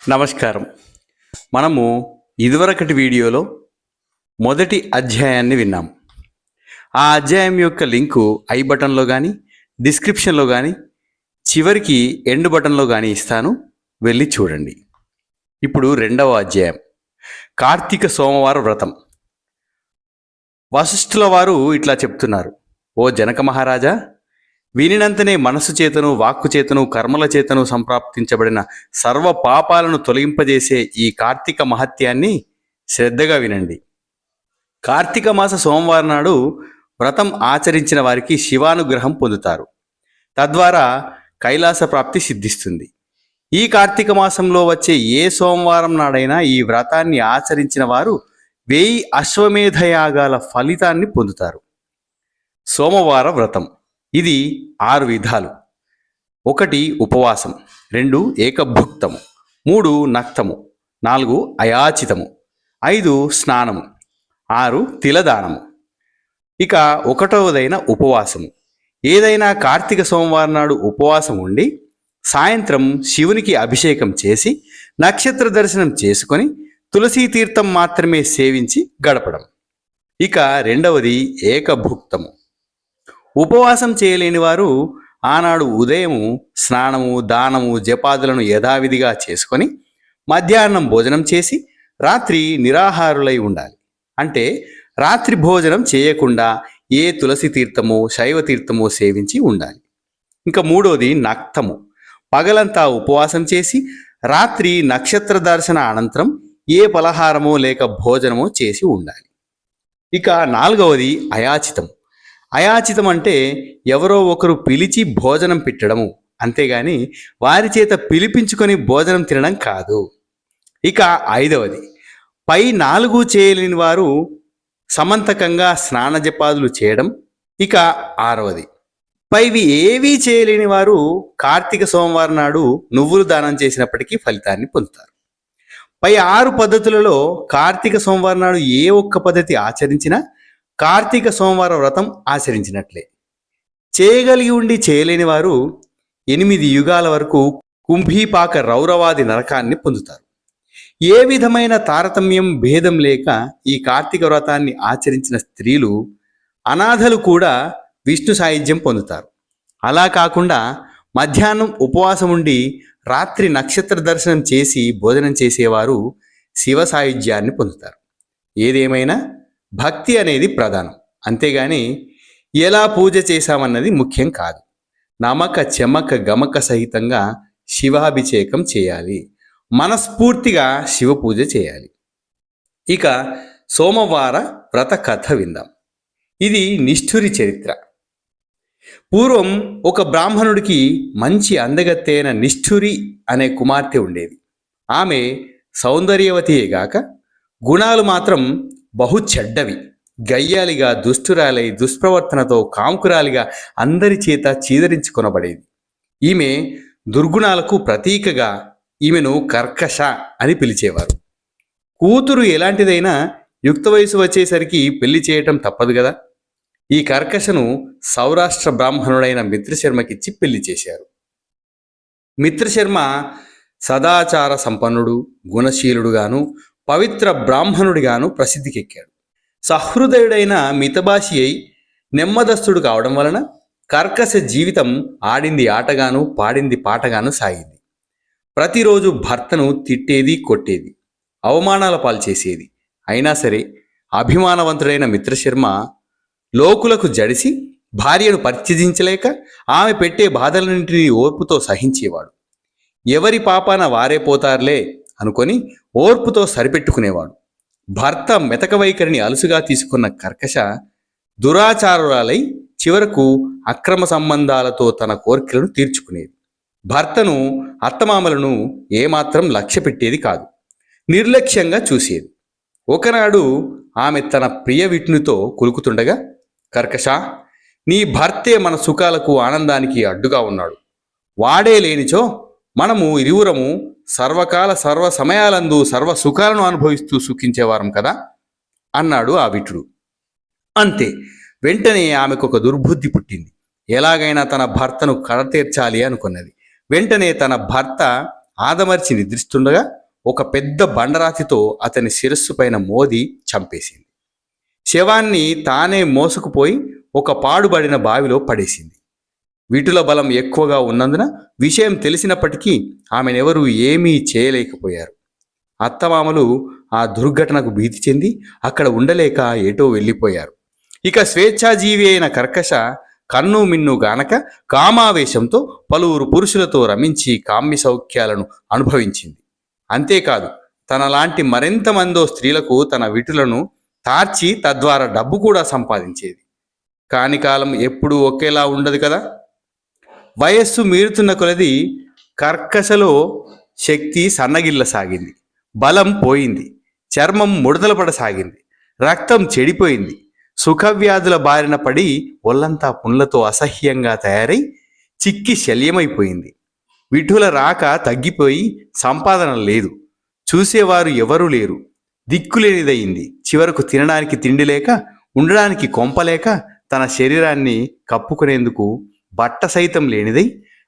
నమస్కారం. మనము ఇదివరకటి వీడియోలో మొదటి అధ్యాయాన్ని విన్నాం. ఆ అధ్యాయం యొక్క లింకు ఐ బటన్లో కానీ డిస్క్రిప్షన్లో కానీ చివరికి ఎండ్ బటన్లో కానీ ఇస్తాను, వెళ్ళి చూడండి. ఇప్పుడు రెండవ అధ్యాయం, కార్తీక సోమవార వ్రతం. వశిష్ఠుల వారు ఇట్లా చెప్తున్నారు: ఓ జనక మహారాజా, వినినంతనే మనసు చేతను వాక్కు చేతను కర్మల చేతను సంప్రాప్తించబడిన సర్వ పాపాలను తొలగింపజేసే ఈ కార్తీక మహత్యాన్ని శ్రద్ధగా వినండి. కార్తీక మాస సోమవారం నాడు వ్రతం ఆచరించిన వారికి శివానుగ్రహం పొందుతారు. తద్వారా కైలాస ప్రాప్తి సిద్ధిస్తుంది. ఈ కార్తీక మాసంలో వచ్చే ఏ సోమవారం నాడైనా ఈ వ్రతాన్ని ఆచరించిన వారు 1000 అశ్వమేధయాగాల ఫలితాన్ని పొందుతారు. సోమవార వ్రతం ఇది 6 విధాలు. 1 ఉపవాసం, 2 ఏకభుక్తము, 3 నక్తము, 4 అయాచితము, 5 స్నానము, 6 తిలదానము. ఇక 1వదైన ఉపవాసము. ఏదైనా కార్తీక సోమవారం నాడు ఉపవాసం ఉండి సాయంత్రం శివునికి అభిషేకం చేసి నక్షత్ర దర్శనం చేసుకొని తులసీ తీర్థం మాత్రమే సేవించి గడపడం. ఇక 2వది ఏకభుక్తము. ఉపవాసం చేయలేని వారు ఆనాడు ఉదయము స్నానము, దానము, జపాదులను యథావిధిగా చేసుకొని మధ్యాహ్నం భోజనం చేసి రాత్రి నిరాహారులై ఉండాలి. అంటే రాత్రి భోజనం చేయకుండా ఏ తులసి తీర్థమో శైవ తీర్థమో సేవించి ఉండాలి. ఇంకా 3వది నక్తము. పగలంతా ఉపవాసం చేసి రాత్రి నక్షత్ర దర్శన అనంతరం ఏ పలహారమో లేక భోజనమో చేసి ఉండాలి. ఇక 4వది అయాచితం. అయాచితం అంటే ఎవరో ఒకరు పిలిచి భోజనం పెట్టడము, అంతేగాని వారి చేత పిలిపించుకొని భోజనం తినడం కాదు. ఇక 5వది, పై 4 చేయలేని వారు సమంతకంగా స్నాన జపాదులు చేయడం. ఇక 6వది, పైవి ఏవీ చేయలేని వారు కార్తీక సోమవారం నాడు నువ్వులు దానం చేసినప్పటికీ ఫలితాన్ని పొందుతారు. పై 6 పద్ధతులలో కార్తీక సోమవారం నాడు ఏ ఒక్క పద్ధతి ఆచరించినా కార్తీక సోమవార వ్రతం ఆచరించినట్లే. చేయగలిగి ఉండి చేయలేని వారు 8 యుగాల వరకు కుంభీపాక రౌరవాది నరకాన్ని పొందుతారు. ఏ విధమైన తారతమ్యం భేదం లేక ఈ కార్తీక వ్రతాన్ని ఆచరించిన స్త్రీలు, అనాథలు కూడా విష్ణు సాయుధ్యం పొందుతారు. అలా కాకుండా మధ్యాహ్నం ఉపవాసం ఉండి రాత్రి నక్షత్ర దర్శనం చేసి భోజనం చేసేవారు శివ సాయుధ్యాన్ని పొందుతారు. ఏదేమైనా భక్తి అనేది ప్రధానం, అంతేగాని ఎలా పూజ చేశామన్నది ముఖ్యం కాదు. నమక చెమక గమక సహితంగా శివాభిషేకం చేయాలి, మనస్ఫూర్తిగా శివ పూజ చేయాలి. ఇక సోమవార వ్రత కథ విందాం. ఇది నిష్ఠురి చరిత్ర. పూర్వం ఒక బ్రాహ్మణుడికి మంచి అందగత్తె అయిన నిష్ఠురి అనే కుమార్తె ఉండేది. ఆమె సౌందర్యవతియేగాక గుణాలు మాత్రం బహు చెడ్డవి. గయ్యాలిగా, దుష్టురాలై దుష్ప్రవర్తనతో కాముకురాలిగా అందరి చేత చీదరించుకొనబడేది. ఈమె దుర్గుణాలకు ప్రతీకగా ఈమెను కర్కశ అని పిలిచేవారు. కూతురు ఎలాంటిదైనా యుక్త వయసు వచ్చేసరికి పెళ్లి చేయటం తప్పదు కదా. ఈ కర్కశను సౌరాష్ట్ర బ్రాహ్మణుడైన మిత్రశర్మకిచ్చి పెళ్లి చేశారు. మిత్రశర్మ సదాచార సంపన్నుడు, గుణశీలుడుగాను పవిత్ర బ్రాహ్మణుడిగాను ప్రసిద్ధికెక్కాడు. సహృదయుడైన మితభాషి అయి నెమ్మదస్తుడు కావడం వలన కర్కశ జీవితం ఆడింది ఆటగాను పాడింది పాటగాను సాగింది. ప్రతిరోజు భర్తను తిట్టేది, కొట్టేది, అవమానాల పాల్చేసేది. అయినా సరే అభిమానవంతుడైన మిత్రశర్మ లోకులకు జడిసి భార్యను పరిత్యజించలేక ఆమె పెట్టే బాధలన్నింటినీ ఓర్పుతో సహించేవాడు. ఎవరి పాపాన వారే పోతారులే అనుకొని ఓర్పుతో సరిపెట్టుకునేవాడు. భర్త మెతక వైఖరిని అలుసుగా తీసుకున్న కర్కశ దురాచారురాలై చివరకు అక్రమ సంబంధాలతో తన కోరికలను తీర్చుకునేది. భర్తను, అత్తమామలను ఏమాత్రం లక్ష్య పెట్టేది కాదు, నిర్లక్ష్యంగా చూసేది. ఒకనాడు ఆమె తన ప్రియ విష్ణుతో కులుకుతుండగా, కర్కశ, నీ భర్తే మన సుఖాలకు ఆనందానికి అడ్డుగా ఉన్నాడు. వాడే లేనిచో మనము ఇరువురము సర్వకాల సర్వ సమయాలందు సర్వ సుఖాలను అనుభవిస్తూ సుఖించేవారం కదా అన్నాడు ఆ విటుడు. అంతే, వెంటనే ఆమెకు ఒక దుర్బుద్ధి పుట్టింది. ఎలాగైనా తన భర్తను కడతీర్చాలి అనుకున్నది. వెంటనే తన భర్త ఆదమర్చి నిద్రిస్తుండగా ఒక పెద్ద బండరాతితో అతని శిరస్సు పైన మోది చంపేసింది. శవాన్ని తానే మోసుకుపోయి ఒక పాడుబడిన బావిలో పడేసింది. విటుల బలం ఎక్కువగా ఉన్నందున విషయం తెలిసినప్పటికీ ఆమెనెవరూ ఏమీ చేయలేకపోయారు. అత్తమామలు ఆ దుర్ఘటనకు భీతి చెంది అక్కడ ఉండలేక ఏటో వెళ్ళిపోయారు. ఇక స్వేచ్ఛాజీవి అయిన కర్కశ కన్ను మిన్ను గానక కామావేశంతో పలువురు పురుషులతో రమించి కామ్య సౌఖ్యాలను అనుభవించింది. అంతేకాదు తనలాంటి మరెంతమందో స్త్రీలకు తన విటులను తార్చి తద్వారా డబ్బు కూడా సంపాదించేది. కాని కాలం ఎప్పుడూ ఒకేలా ఉండదు కదా. వయస్సు మీరుతున్న కొలది కర్కశలో శక్తి సన్నగిల్లసాగింది. బలం పోయింది. చర్మం ముడతలపడసాగింది. రక్తం చెడిపోయింది. సుఖవ్యాధుల బారిన పడి ఒళ్ళంతా పుండ్లతో అసహ్యంగా తయారై చిక్కి శల్యమైపోయింది. విఠుల రాక తగ్గిపోయి సంపాదన లేదు. చూసేవారు ఎవరూ లేరు. దిక్కులేనిదయింది. చివరకు తినడానికి తిండి లేక, ఉండడానికి కొంపలేక, తన శరీరాన్ని కప్పుకునేందుకు బట్ట సైతం లేనిదై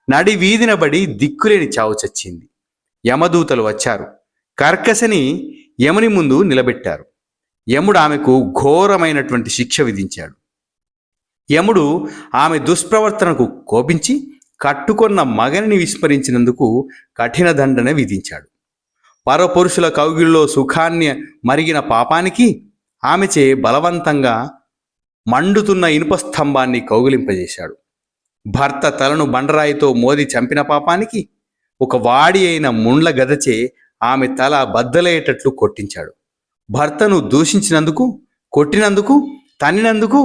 నడి వీధినబడి దిక్కులేని చావు చచ్చింది. యమదూతలు వచ్చారు. కర్కశని యముని ముందు నిలబెట్టారు. యముడు ఆమెకు ఘోరమైనటువంటి శిక్ష విధించాడు. యముడు ఆమె దుష్ప్రవర్తనకు కోపించి కట్టుకొన్న మగనిని విస్మరించినందుకు కఠిన దండన విధించాడు. పరపురుషుల కౌగిల్లో సుఖాన్ని మరిగిన పాపానికి ఆమెచే బలవంతంగా మండుతున్న ఇనుప స్తంభాన్ని కౌగిలింపజేశాడు. భర్త తలను బండరాయితో మోది చంపిన పాపానికి ఒక వాడి అయిన ముండ్ల గదచే ఆమె తల బద్దలయ్యేటట్లు కొట్టించాడు. భర్తను దూషించినందుకు, కొట్టినందుకు, తన్నినందుకు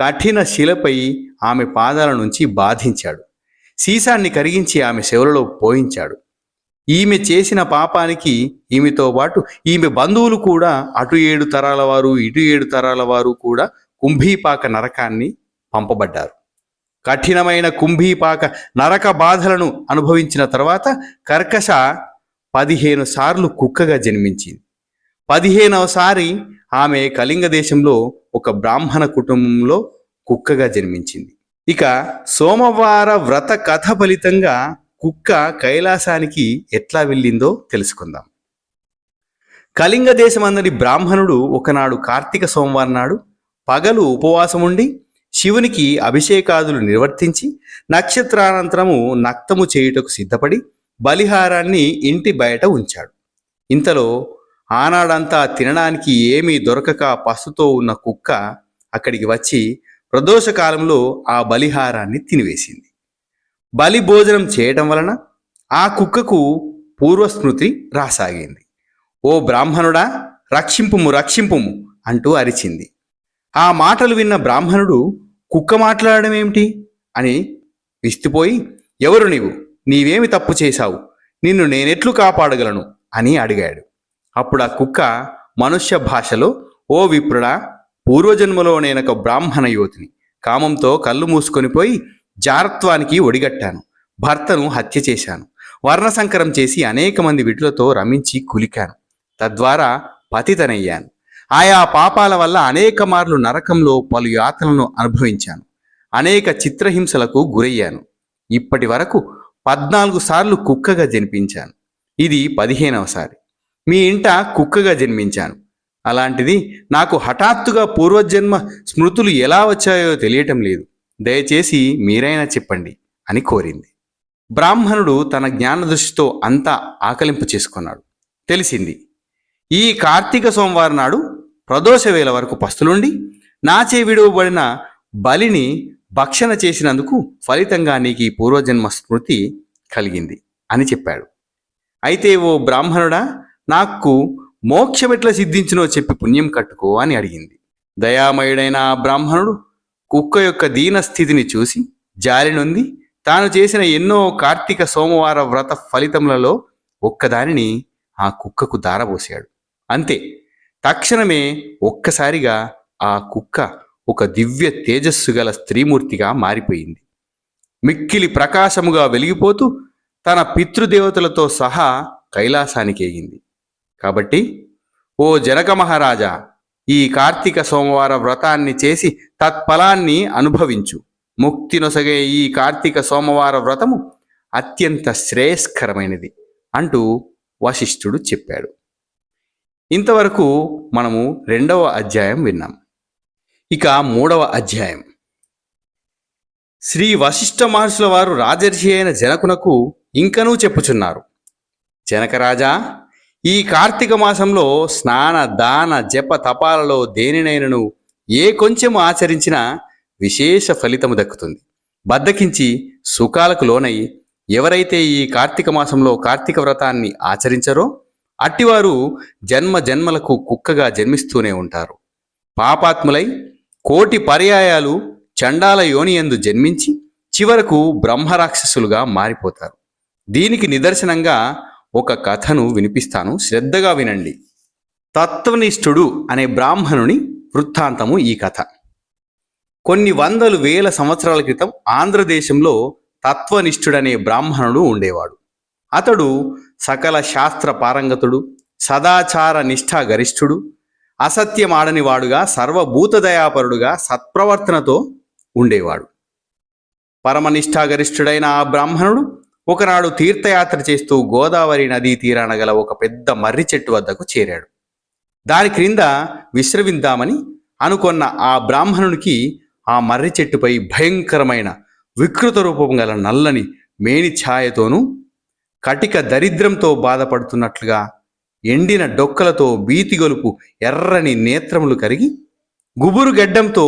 కఠిన శిలపై ఆమె పాదాల నుంచి బాధించాడు. సీసాన్ని కరిగించి ఆమె శివలలో పోయించాడు. ఈమె చేసిన పాపానికి ఈమెతో పాటు ఈమె బంధువులు కూడా అటు 7 తరాల వారు, ఇటు 7 తరాల వారు కూడా కుంభీపాక నరకాన్ని పంపబడ్డారు. కఠినమైన కుంభీపాక నరక బాధలను అనుభవించిన తర్వాత కర్కశ 15 సార్లు కుక్కగా జన్మించింది. 15వసారి ఆమె కళింగ దేశంలో ఒక బ్రాహ్మణ కుటుంబంలో కుక్కగా జన్మించింది. ఇక సోమవార వ్రత కథ ఫలితంగా కుక్క కైలాసానికి ఎట్లా వెళ్ళిందో తెలుసుకుందాం. కళింగ దేశమందరి బ్రాహ్మణుడు ఒకనాడు కార్తీక సోమవారం నాడు పగలు ఉపవాసముండి శివునికి అభిషేకాదులు నిర్వర్తించి నక్షత్రానంతరము నక్తము చేయుటకు సిద్ధపడి బలిహారాన్ని ఇంటి బయట ఉంచాడు. ఇంతలో ఆనాడంతా తినడానికి ఏమీ దొరకక పసుతో ఉన్న కుక్క అక్కడికి వచ్చి ప్రదోషకాలంలో ఆ బలిహారాన్ని తినివేసింది. బలి భోజనం చేయటం వలన ఆ కుక్కకు పూర్వస్మృతి రాసాగింది. ఓ బ్రాహ్మణుడా, రక్షింపుము రక్షింపుము అంటూ అరిచింది. ఆ మాటలు విన్న బ్రాహ్మణుడు కుక్క మాట్లాడడం ఏమిటి అని విస్తుపోయి, ఎవరు నీవు? నీవేమి తప్పు చేశావు? నిన్ను నేనెట్లు కాపాడగలను అని అడిగాడు. అప్పుడు ఆ కుక్క మనుష్య భాషలో, ఓ విప్రుడా, పూర్వజన్మలో నేనొక బ్రాహ్మణ యువతిని. కామంతో కళ్ళు మూసుకొని పోయి జారత్వానికి ఒడిగట్టాను. భర్తను హత్య చేశాను. వర్ణసంకరం చేసి అనేక మంది విటులతో రమించి కులికాను. తద్వారా పతితనయ్యాను. ఆయా పాపాల వల్ల అనేక మార్లు నరకంలో పలు యాతనలను అనుభవించాను. అనేక చిత్రహింసలకు గురయ్యాను. ఇప్పటి వరకు 14 సార్లు కుక్కగా జన్మించాను. ఇది 15వసారి. మీ ఇంట కుక్కగా జన్మించాను. అలాంటిది నాకు హఠాత్తుగా పూర్వజన్మ స్మృతులు ఎలా వచ్చాయో తెలియటం లేదు. దయచేసి మీరైనా చెప్పండి అని కోరింది. బ్రాహ్మణుడు తన జ్ఞానదృష్టితో అంతా ఆకలింపు చేసుకున్నాడు. తెలిసింది, ఈ కార్తీక సోమవారం నాడు ప్రదోష వేళ వరకు పస్తులుండి నాచే విడువబడిన బలిని భక్షణ చేసినందుకు ఫలితంగా నీకు ఈ పూర్వజన్మ స్మృతి కలిగింది అని చెప్పాడు. అయితే ఓ బ్రాహ్మణుడా, నాకు మోక్షమెట్లా సిద్ధించునో చెప్పి పుణ్యం కట్టుకో అని అడిగింది. దయామయుడైన ఆ బ్రాహ్మణుడు కుక్క యొక్క దీనస్థితిని చూసి జాలి నొంది తాను చేసిన ఎన్నో కార్తీక సోమవార వ్రత ఫలితములలో ఒక్కదానిని ఆ కుక్కకు దారబోసాడు. అంతే, తక్షణమే ఒక్కసారిగా ఆ కుక్క ఒక దివ్య తేజస్సు గల స్త్రీమూర్తిగా మారిపోయింది. మిక్కిలి ప్రకాశముగా వెలిగిపోతూ తన పితృదేవతలతో సహా కైలాసానికి ఎగింది. కాబట్టి ఓ జనక మహారాజా, ఈ కార్తీక సోమవార వ్రతాన్ని చేసి తత్ఫలాన్ని అనుభవించు. ముక్తి నొసగే ఈ కార్తీక సోమవార వ్రతము అత్యంత శ్రేయస్కరమైనది. అంటూ వశిష్ఠుడు చెప్పాడు. ఇంతవరకు మనము 2వ అధ్యాయం విన్నాం. ఇక 3వ అధ్యాయం. శ్రీ వశిష్ఠ మహర్షుల వారు రాజర్షి అయిన జనకునకు ఇంకనూ చెప్పుచున్నారు. జనకరాజా, ఈ కార్తీక మాసంలో స్నాన దాన జప తపాలలో దేనినైనను ఏ కొంచెము ఆచరించినా విశేష ఫలితము దక్కుతుంది. బద్దకించి సుఖాలకు లోనై ఎవరైతే ఈ కార్తీక మాసంలో కార్తీక వ్రతాన్ని ఆచరించరో అట్టివారు జన్మ జన్మలకు కుక్కగా జన్మిస్తూనే ఉంటారు. పాపాత్ములై కోటి పర్యాయాలు చండాల యోనియందు జన్మించి చివరకు బ్రహ్మరాక్షసులుగా మారిపోతారు. దీనికి నిదర్శనంగా ఒక కథను వినిపిస్తాను, శ్రద్ధగా వినండి. తత్వనిష్ఠుడు అనే బ్రాహ్మణుని వృత్తాంతము ఈ కథ. కొన్ని వందలు వేల సంవత్సరాల క్రితం ఆంధ్రదేశంలో తత్వనిష్ఠుడనే బ్రాహ్మణుడు ఉండేవాడు. అతడు సకల శాస్త్ర పారంగతుడు, సదాచార నిష్ఠా గరిష్ఠుడు, అసత్యమాడనివాడుగా, సర్వభూతదయాపరుడుగా సత్ప్రవర్తనతో ఉండేవాడు. పరమనిష్ఠాగరిష్ఠుడైన ఆ బ్రాహ్మణుడు ఒకనాడు తీర్థయాత్ర చేస్తూ గోదావరి నదీ తీరాన గల ఒక పెద్ద మర్రి చెట్టు వద్దకు చేరాడు. దాని క్రింద విశ్రమిద్దామని అనుకొన్న ఆ బ్రాహ్మణునికి ఆ మర్రి చెట్టుపై భయంకరమైన వికృత రూపం గల నల్లని మేని ఛాయతోనూ, కటిక దరిద్రంతో బాధపడుతున్నట్లుగా ఎండిన డొక్కలతో భీతిగొలుపు ఎర్రని నేత్రములు కరిగి, గుబురు గెడ్డంతో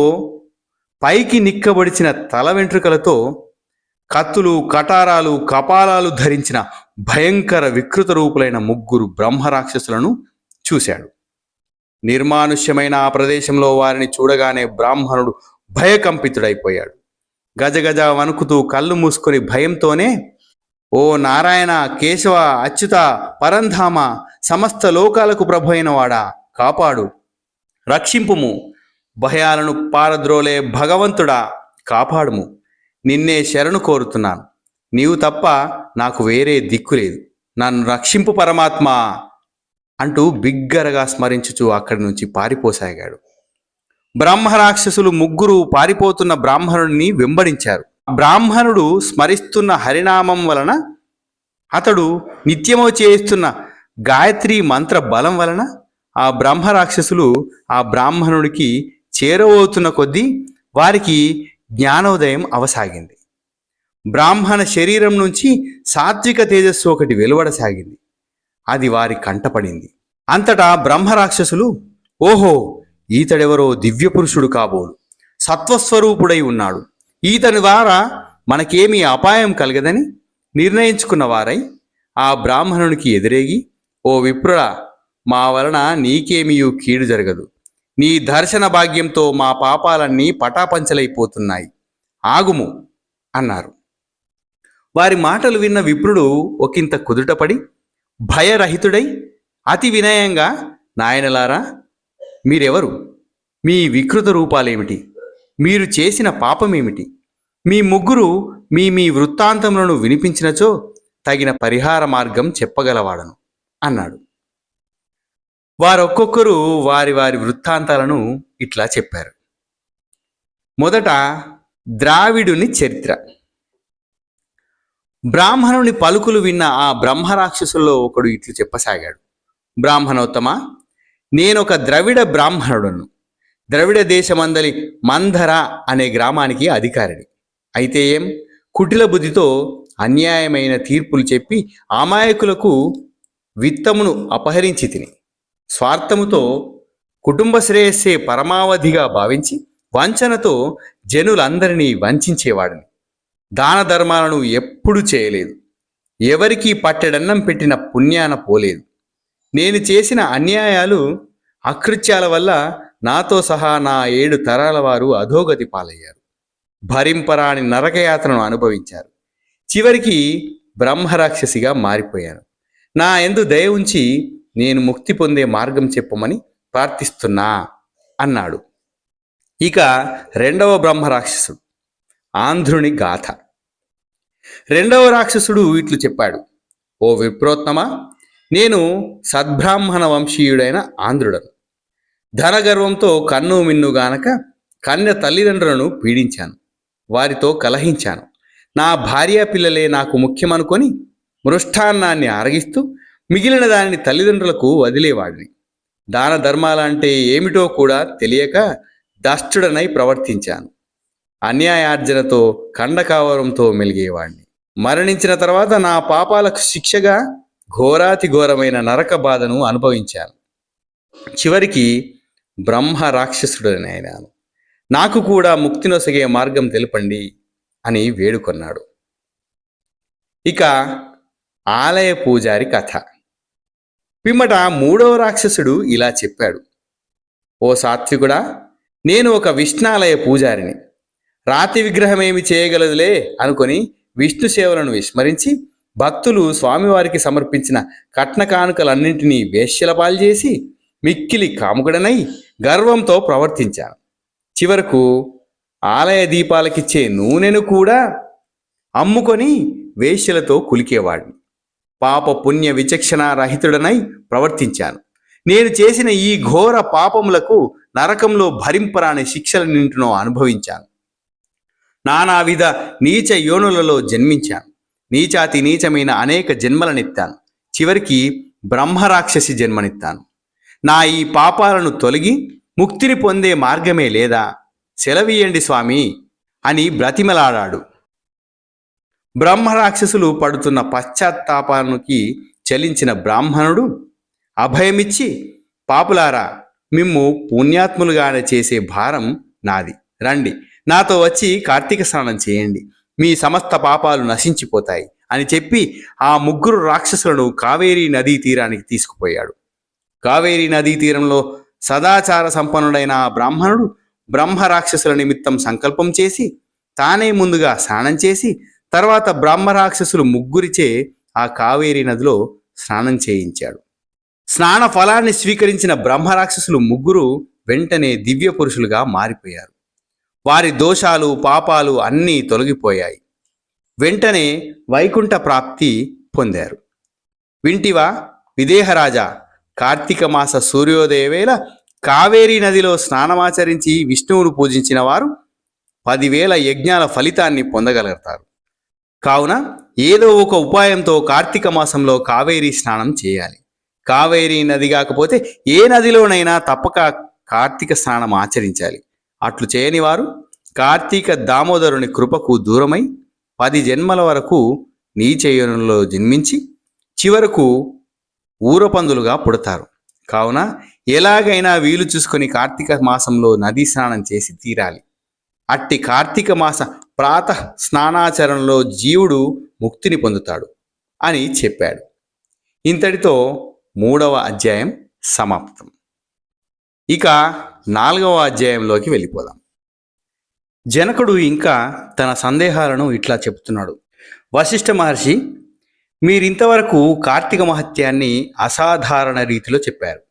పైకి నిక్కబడిచిన తల వెంట్రుకలతో, కత్తులు కటారాలు కపాలాలు ధరించిన భయంకర వికృత రూపులైన 3 బ్రహ్మరాక్షసులను చూశాడు. నిర్మానుష్యమైన ఆ ప్రదేశంలో వారిని చూడగానే బ్రాహ్మణుడు భయకంపితుడైపోయాడు. గజగజ వణుకుతూ కళ్ళు మూసుకొని భయంతోనే, ఓ నారాయణ, కేశవ, అచ్యుత, పరంధామ, సమస్త లోకాలకు ప్రభు అయినవాడా, కాపాడు, రక్షింపుము, భయాలను పారద్రోలే భగవంతుడా, కాపాడుము, నిన్నే శరణు కోరుతున్నాను, నీవు తప్ప నాకు వేరే దిక్కు లేదు, నన్ను రక్షింపు పరమాత్మ అంటూ బిగ్గరగా స్మరించుచూ అక్కడి నుంచి పారిపోసాగాడు. బ్రహ్మరాక్షసులు 3 పారిపోతున్న బ్రాహ్మణుడిని వెంబడించారు. బ్రాహ్మణుడు స్మరిస్తున్న హరినామం వలన, అతడు నిత్యమో చేస్తున్న గాయత్రి మంత్ర బలం వలన ఆ బ్రహ్మరాక్షసులు ఆ బ్రాహ్మణుడికి చేరవవుతున్న కొద్దీ వారికి జ్ఞానోదయం అవసాగింది. బ్రాహ్మణ శరీరం నుంచి సాత్విక తేజస్సు ఒకటి వెలువడసాగింది. అది వారి కంటపడింది. అంతటా బ్రహ్మరాక్షసులు, ఓహో, ఈతడెవరో దివ్యపురుషుడు కాబోలు, సత్వస్వరూపుడై ఉన్నాడు, ఈతని ద్వారా మనకేమీ అపాయం కలగదని నిర్ణయించుకున్న వారై ఆ బ్రాహ్మణునికి ఎదురేగి, ఓ విప్రుడా, మా వలన నీకేమీయూ కీడు జరగదు, నీ దర్శన భాగ్యంతో మా పాపాలన్నీ పటాపంచలైపోతున్నాయి, ఆగుము అన్నారు. వారి మాటలు విన్న విప్రుడు ఒకంత కుదుటపడి భయరహితుడై అతి వినయంగా, నాయనలారా, మీరెవరు? మీ వికృత రూపాలేమిటి? మీరు చేసిన పాపమేమిటి? మీ 3 మీ వృత్తాంతములను వినిపించినచో తగిన పరిహార మార్గం చెప్పగలవాడను అన్నాడు. వారొక్కొక్కరు వారి వారి వృత్తాంతాలను ఇట్లా చెప్పారు. మొదట ద్రావిడుని చరిత్ర. బ్రాహ్మణుని పలుకులు విన్న ఆ బ్రహ్మరాక్షసుల్లో ఒకడు ఇట్లు చెప్పసాగాడు. బ్రాహ్మణోత్తమ, నేనొక ద్రవిడ బ్రాహ్మణుడును. ద్రవిడ దేశమందలి మంధర అనే గ్రామానికి అధికారిని. అయితే ఏం, కుటిల బుద్ధితో అన్యాయమైన తీర్పులు చెప్పి అమాయకులకు విత్తమును అపహరించి తిని, స్వార్థముతో కుటుంబ శ్రేయస్సే పరమావధిగా భావించి వంచనతో జనులందరినీ వంచేవాడిని. దాన ధర్మాలను ఎప్పుడూ చేయలేదు. ఎవరికి పట్టెడన్నం పెట్టిన పుణ్యాన పోలేదు. నేను చేసిన అన్యాయాలు అకృత్యాల వల్ల నాతో సహా నా 7 తరాల వారు అధోగతి పాలయ్యారు. భరింపరాని నరకయాత్రను అనుభవించారు. చివరికి బ్రహ్మరాక్షసిగా మారిపోయాను. నా యందు దయ ఉంచి నేను ముక్తి పొందే మార్గం చెప్పమని ప్రార్థిస్తున్నా అన్నాడు. ఇక 2వ బ్రహ్మరాక్షసుడు, ఆంధ్రుని గాథ. 2వ రాక్షసుడు ఇట్లు చెప్పాడు. ఓ విప్రోత్తమ, నేను సద్బ్రాహ్మణ వంశీయుడైన ఆంధ్రుడను. ధనగర్వంతో కన్ను మిన్నుగానక కన్య తల్లిదండ్రులను పీడించాను, వారితో కలహించాను. నా భార్య పిల్లలే నాకు ముఖ్యమనుకొని మృష్టాన్నాన్ని ఆరగిస్తూ మిగిలిన దానిని తల్లిదండ్రులకు వదిలేవాడిని. దాన ధర్మాలంటే ఏమిటో కూడా తెలియక దష్టుడనై ప్రవర్తించాను. అన్యాయార్జనతో ఖండకావరంతో మెలిగేవాడిని. మరణించిన తర్వాత నా పాపాలకు శిక్షగా ఘోరాతి ఘోరమైన నరక బాధను అనుభవించాను. చివరికి బ్రహ్మ రాక్షసుడనైనాను. నాకు కూడా ముక్తినొసగే మార్గం తెలుపండి అని వేడుకొన్నాడు. ఇక ఆలయ పూజారి కథ. పిమ్మట మూడవ రాక్షసుడు ఇలా చెప్పాడు: ఓ సాత్వికుడా, నేను ఒక విష్ణాలయ పూజారిని. రాతి విగ్రహమేమి చేయగలదులే అనుకొని విష్ణు సేవలను విస్మరించి భక్తులు స్వామివారికి సమర్పించిన కట్న కానుకలన్నింటినీ వేశ్యల పాల్చేసి మిక్కిలి కాముకుడనై గర్వంతో ప్రవర్తించాను. చివరకు ఆలయ దీపాలకిచ్చే నూనెను కూడా అమ్ముకొని వేశ్యలతో కులికేవాడిని. పాప పుణ్య విచక్షణ రహితుడనై ప్రవర్తించాను. నేను చేసిన ఈ ఘోర పాపములకు నరకంలో భరింపరాని శిక్షలన్నింటినో అనుభవించాను. నానావిధ నీచ యోనులలో జన్మించాను. నీచాతి నీచమైన అనేక జన్మలనెత్తాను. చివరికి బ్రహ్మరాక్షసి జన్మనెత్తాను. నా ఈ పాపాలను తొలగి ముక్తిని పొందే మార్గమే లేదా? సెలవీయండి స్వామి అని బ్రతిమలాడాడు. బ్రహ్మరాక్షసులు పడుతున్న పశ్చాత్తాపానికి చలించిన బ్రాహ్మణుడు అభయమిచ్చి, పాపులారా, మిమ్ము పుణ్యాత్ములుగానే చేసే భారం నాది. రండి, నాతో వచ్చి కార్తీక స్నానం చేయండి, మీ సమస్త పాపాలు నశించిపోతాయి అని చెప్పి ఆ ముగ్గురు రాక్షసులను కావేరీ నదీ తీరానికి తీసుకుపోయాడు. కావేరీ నదీ తీరంలో సదాచార సంపన్నుడైన ఆ బ్రాహ్మణుడు బ్రహ్మరాక్షసుల నిమిత్తం సంకల్పం చేసి తానే ముందుగా స్నానం చేసి తర్వాత బ్రహ్మరాక్షసులు ముగ్గురిచే ఆ కావేరీ నదిలో స్నానం చేయించాడు. స్నాన ఫలాన్ని స్వీకరించిన బ్రహ్మరాక్షసులు ముగ్గురు వెంటనే దివ్య పురుషులుగా మారిపోయారు. వారి దోషాలు పాపాలు అన్నీ తొలగిపోయాయి. వెంటనే వైకుంఠ ప్రాప్తి పొందారు. వింటివా విదేహరాజా, కార్తీక మాస సూర్యోదయ వేళ కావేరీ నదిలో స్నానమాచరించి విష్ణువును పూజించిన వారు 10,000 యజ్ఞాల ఫలితాన్ని పొందగలుగుతారు. కావున ఏదో ఒక ఉపాయంతో కార్తీక మాసంలో కావేరీ స్నానం చేయాలి. కావేరీ నది కాకపోతే ఏ నదిలోనైనా తప్పక కార్తీక స్నానం ఆచరించాలి. అట్లు చేయని వారు కార్తీక దామోదరుని కృపకు దూరమై 10 జన్మల వరకు నీచయోనులలో జన్మించి చివరకు ఊరపందులుగా పుడతారు. కావున ఎలాగైనా వీలు చూసుకొని కార్తీక మాసంలో నదీ స్నానం చేసి తీరాలి. అట్టి కార్తీక మాస ప్రాతః స్నానాచరణలో జీవుడు ముక్తిని పొందుతాడు అని చెప్పాడు. ఇంతటితో 3వ అధ్యాయం సమాప్తం. ఇక 4వ అధ్యాయంలోకి వెళ్ళిపోదాం. జనకుడు ఇంకా తన సందేహాలను ఇట్లా చెప్తున్నాడు. వశిష్ఠ మహర్షి, మీరింతవరకు కార్తీక మహత్యాన్ని అసాధారణ రీతిలో చెప్పారు.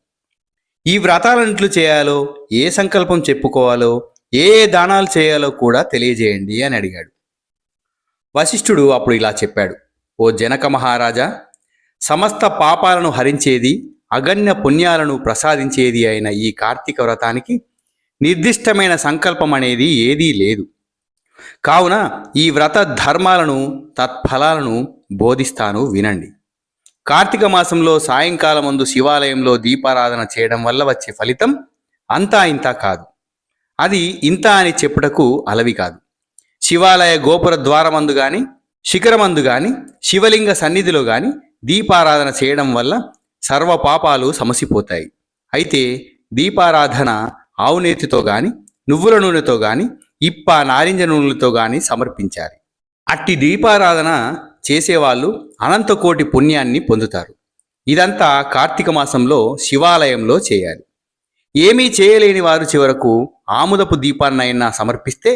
ఈ వ్రతాలన్నిట్లు చేయాలో, ఏ సంకల్పం చెప్పుకోవాలో, ఏ దానాలు చేయాలో కూడా తెలియజేయండి అని అడిగాడు. వశిష్ఠుడు అప్పుడు ఇలా చెప్పాడు: ఓ జనక మహారాజా, సమస్త పాపాలను హరించేది, అగణ్య పుణ్యాలను ప్రసాదించేది అయిన ఈ కార్తీక వ్రతానికి నిర్దిష్టమైన సంకల్పం అనేది ఏదీ లేదు. కావున ఈ వ్రత ధర్మాలను తత్ఫలాలను బోధిస్తాను, వినండి. కార్తీక మాసంలో సాయంకాలమందు శివాలయంలో దీపారాధన చేయడం వల్ల వచ్చే ఫలితం అంతా ఇంతా కాదు. అది ఇంత అని చెప్పుటకు అలవి కాదు. శివాలయ గోపుర ద్వారమందు గాని, శిఖరమందు గాని, శివలింగ సన్నిధిలో గాని దీపారాధన చేయడం వల్ల సర్వ పాపాలు సమసిపోతాయి. అయితే దీపారాధన ఆవునేతితో గాని, నువ్వుల నూనెతో గాని, ఇప్ప నారింజ నూనెలతో గాని సమర్పించాలి. అట్టి దీపారాధన చేసేవాళ్ళు అనంతకోటి పుణ్యాన్ని పొందుతారు. ఇదంతా కార్తీక మాసంలో శివాలయంలో చేయాలి. ఏమీ చేయలేని వారు చివరకు ఆముదపు దీపాన్నైనా సమర్పిస్తే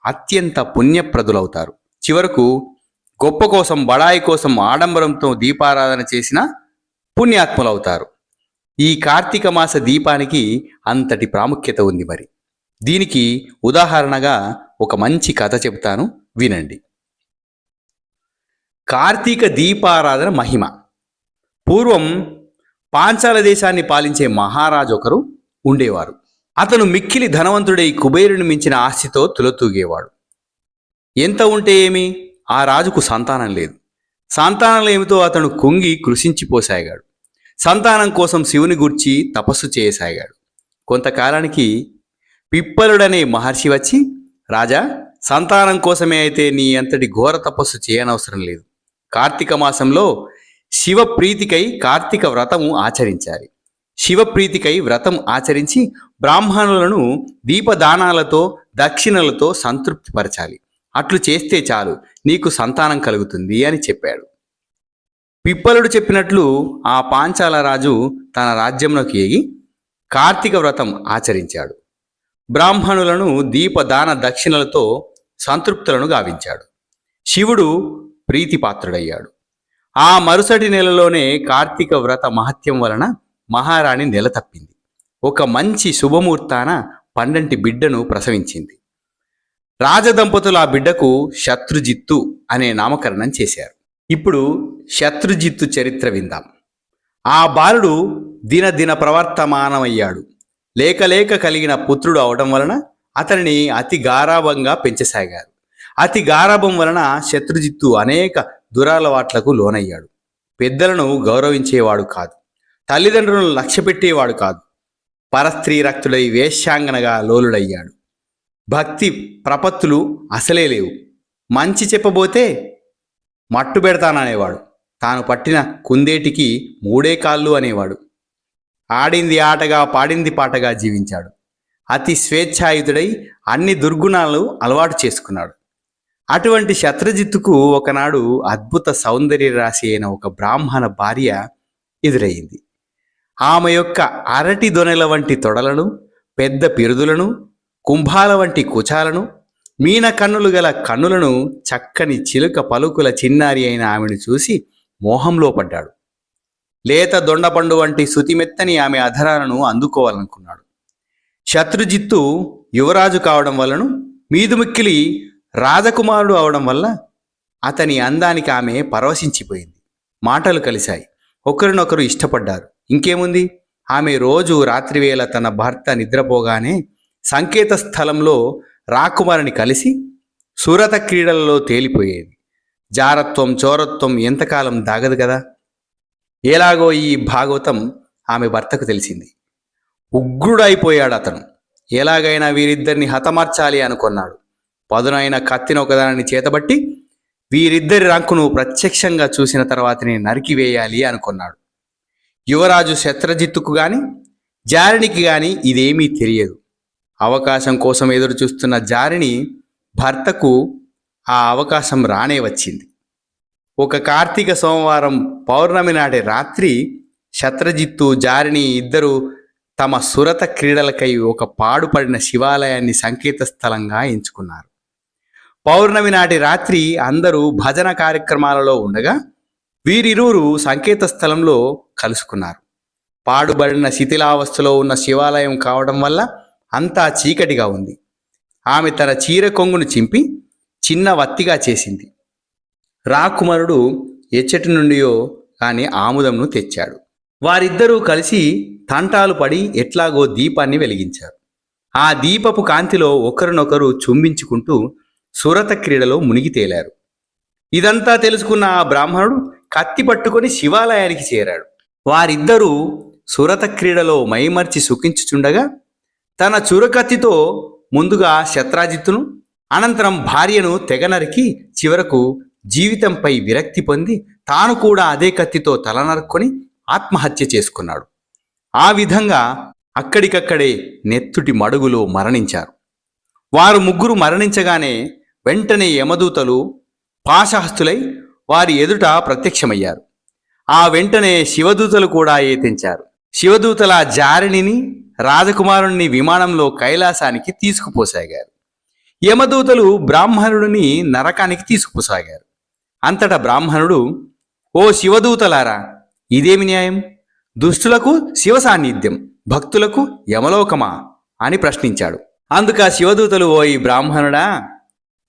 అత్యంత పుణ్యప్రదులవుతారు. చివరకు గొప్ప కోసం, బడాయి కోసం ఆడంబరంతో దీపారాధన చేసిన పుణ్యాత్ములవుతారు. ఈ కార్తీక మాస దీపానికి అంతటి ప్రాముఖ్యత ఉంది. మరి దీనికి ఉదాహరణగా ఒక మంచి కథ చెబుతాను, వినండి. కార్తీక దీపారాధన మహిమ. పూర్వం పాంచాల దేశాన్ని పాలించే మహారాజు ఒకరు ఉండేవారు. అతను మిక్కిలి ధనవంతుడై కుబేరుని మించిన ఆస్తితో తులతూగేవాడు. ఎంత ఉంటే ఏమి, ఆ రాజుకు సంతానం లేదు. సంతానలేమితో అతను కుంగి కృషించిపోసాగాడు. సంతానం కోసం శివుని గూర్చి తపస్సు చేయసాగాడు. కొంతకాలానికి పిప్పలుడనే మహర్షి వచ్చి, రాజా, సంతానం కోసమే అయితే నీ అంతటి ఘోర తపస్సు చేయనవసరం లేదు. కార్తీక మాసంలో శివప్రీతికై కార్తీక వ్రతము ఆచరించాలి. శివప్రీతికై వ్రతం ఆచరించి బ్రాహ్మణులను దీపదానాలతో దక్షిణలతో సంతృప్తిపరచాలి. అట్లు చేస్తే చాలు, నీకు సంతానం కలుగుతుంది అని చెప్పాడు. పిప్పలుడు చెప్పినట్లు ఆ పాంచాల రాజు తన రాజ్యంలోకి ఎగి కార్తీక వ్రతం ఆచరించాడు. బ్రాహ్మణులను దీపదాన దక్షిణలతో సంతృప్తులను గావించాడు. శివుడు ప్రీతిపాత్రుడయ్యాడు. ఆ మరుసటి నెలలోనే కార్తీక వ్రత మహత్యం వలన మహారాణి నెల తప్పింది. ఒక మంచి శుభముహూర్తాన పండంటి బిడ్డను ప్రసవించింది. రాజదంపతులు ఆ బిడ్డకు శత్రుజిత్తు అనే నామకరణం చేశారు. ఇప్పుడు శత్రుజిత్తు చరిత్ర విందాం. ఆ బాలుడు దినదిన ప్రవర్తమానమయ్యాడు. లేక కలిగిన పుత్రుడు అవడం వలన అతనిని అతి గారాభంగా పెంచసాగారు. అతి గారాభం వలన శత్రుజిత్తు అనేక దురలవాట్లకు లోనయ్యాడు. పెద్దలను గౌరవించేవాడు కాదు, తల్లిదండ్రులను లక్ష్యపెట్టేవాడు కాదు. పరస్త్రీ రక్తుడై వేశ్యాంగనగా లోలుడయ్యాడు. భక్తి ప్రపత్తులు అసలే లేవు. మంచి చెప్పబోతే మట్టు పెడతాననేవాడు. తాను పట్టిన కుందేటికి 3 కాళ్ళు అనేవాడు. ఆడింది ఆటగా పాడింది పాటగా జీవించాడు. అతి స్వేచ్ఛాయుతుడై అన్ని దుర్గుణాలు అలవాటు చేసుకున్నాడు. అటువంటి శత్రుజిత్తుకు ఒకనాడు అద్భుత సౌందర్య రాశి అయిన ఒక బ్రాహ్మణ భార్య ఎదురయ్యింది. ఆమె యొక్క అరటి దొనెల వంటి తొడలను, పెద్ద పిరుదులను, కుంభాల వంటి కుచాలను, మీన కన్నులు గల కన్నులను, చక్కని చిలుక పలుకుల చిన్నారి అయిన ఆమెను చూసి మోహంలో పడ్డాడు. లేత దొండపండు వంటి శుతిమెత్తని ఆమె అధరాలను అందుకోవాలనుకున్నాడు. శత్రుజిత్తు యువరాజు కావడం వలన, మీదుమిక్కిలి రాజకుమారుడు అవడం వల్ల అతని అందానికి ఆమె పరవశించిపోయింది. మాటలు కలిశాయి. ఒకరినొకరు ఇష్టపడ్డారు. ఇంకేముంది, ఆమె రోజు రాత్రివేళ తన భర్త నిద్రపోగానే సంకేత స్థలంలో రాకుమారిని కలిసి సురత క్రీడలలో తేలిపోయేది. జారత్వం చోరత్వం ఎంతకాలం దాగదు కదా. ఎలాగో ఈ భాగవతం ఆమె భర్తకు తెలిసింది. ఉగ్రుడైపోయాడు అతను. ఎలాగైనా వీరిద్దరిని హతమార్చాలి అనుకున్నాడు. పదునైన కత్తిని ఒకదానిని చేతబట్టి వీరిద్దరి రంకును ప్రత్యక్షంగా చూసిన తర్వాతనే నరికివేయాలి అనుకున్నాడు. యువరాజు శత్రుజిత్తుకు గాని జారినికి గాని ఇదేమీ తెలియదు. అవకాశం కోసం ఎదురు చూస్తున్న జారిని భర్తకు ఆ అవకాశం రానే వచ్చింది. ఒక కార్తీక సోమవారం పౌర్ణమి నాటి రాత్రి శత్రుజిత్తు జారిని ఇద్దరు తమ సురత క్రీడలకై ఒక పాడుపడిన శివాలయాన్ని సంకేత స్థలంగా ఎంచుకున్నారు. పౌర్ణమి నాటి రాత్రి అందరూ భజన కార్యక్రమాలలో ఉండగా వీరిరువురు సంకేత స్థలంలో కలుసుకున్నారు. పాడుబడిన శిథిలావస్థలో ఉన్న శివాలయం కావడం వల్ల అంతా చీకటిగా ఉంది. ఆమె తన చీర కొంగును చింపి చిన్న వత్తిగా చేసింది. రాకుమారుడు ఎచ్చటి నుండియో కాని ఆముదంను తెచ్చాడు. వారిద్దరూ కలిసి తంటాలు పడి ఎట్లాగో దీపాన్ని వెలిగించారు. ఆ దీపపు కాంతిలో ఒకరినొకరు చుంబించుకుంటూ సురత క్రీడలో మునిగి తేలారు. ఇదంతా తెలుసుకున్న ఆ బ్రాహ్మణుడు కత్తి పట్టుకొని శివాలయానికి చేరాడు. వారిద్దరూ సురత క్రీడలో మైమర్చి సుఖించుచుండగా తన చురకత్తితో ముందుగా శత్రుజిత్తును, అనంతరం భార్యను తెగనరికి చివరకు జీవితంపై విరక్తి పొంది తాను కూడా అదే కత్తితో తలనరుక్కొని ఆత్మహత్య చేసుకున్నాడు. ఆ విధంగా అక్కడికక్కడే నెత్తుటి మడుగులో మరణించారు. వారు ముగ్గురు మరణించగానే వెంటనే యమదూతలు పాశహస్తులై వారి ఎదుట ప్రత్యక్షమయ్యారు. ఆ వెంటనే శివదూతలు కూడా ఏతించారు. శివదూతల జారిణిని రాజకుమారుణ్ణి విమానంలో కైలాసానికి తీసుకుపోసాగారు. యమదూతలు బ్రాహ్మణుడిని నరకానికి తీసుకుపోసాగారు. అంతటా బ్రాహ్మణుడు, ఓ శివదూతలారా, ఇదేమి న్యాయం? దుష్టులకు శివ సాన్నిధ్యం, భక్తులకు యమలోకమా అని ప్రశ్నించాడు. అందుక శివదూతలు, ఓ ఈ బ్రాహ్మణుడా,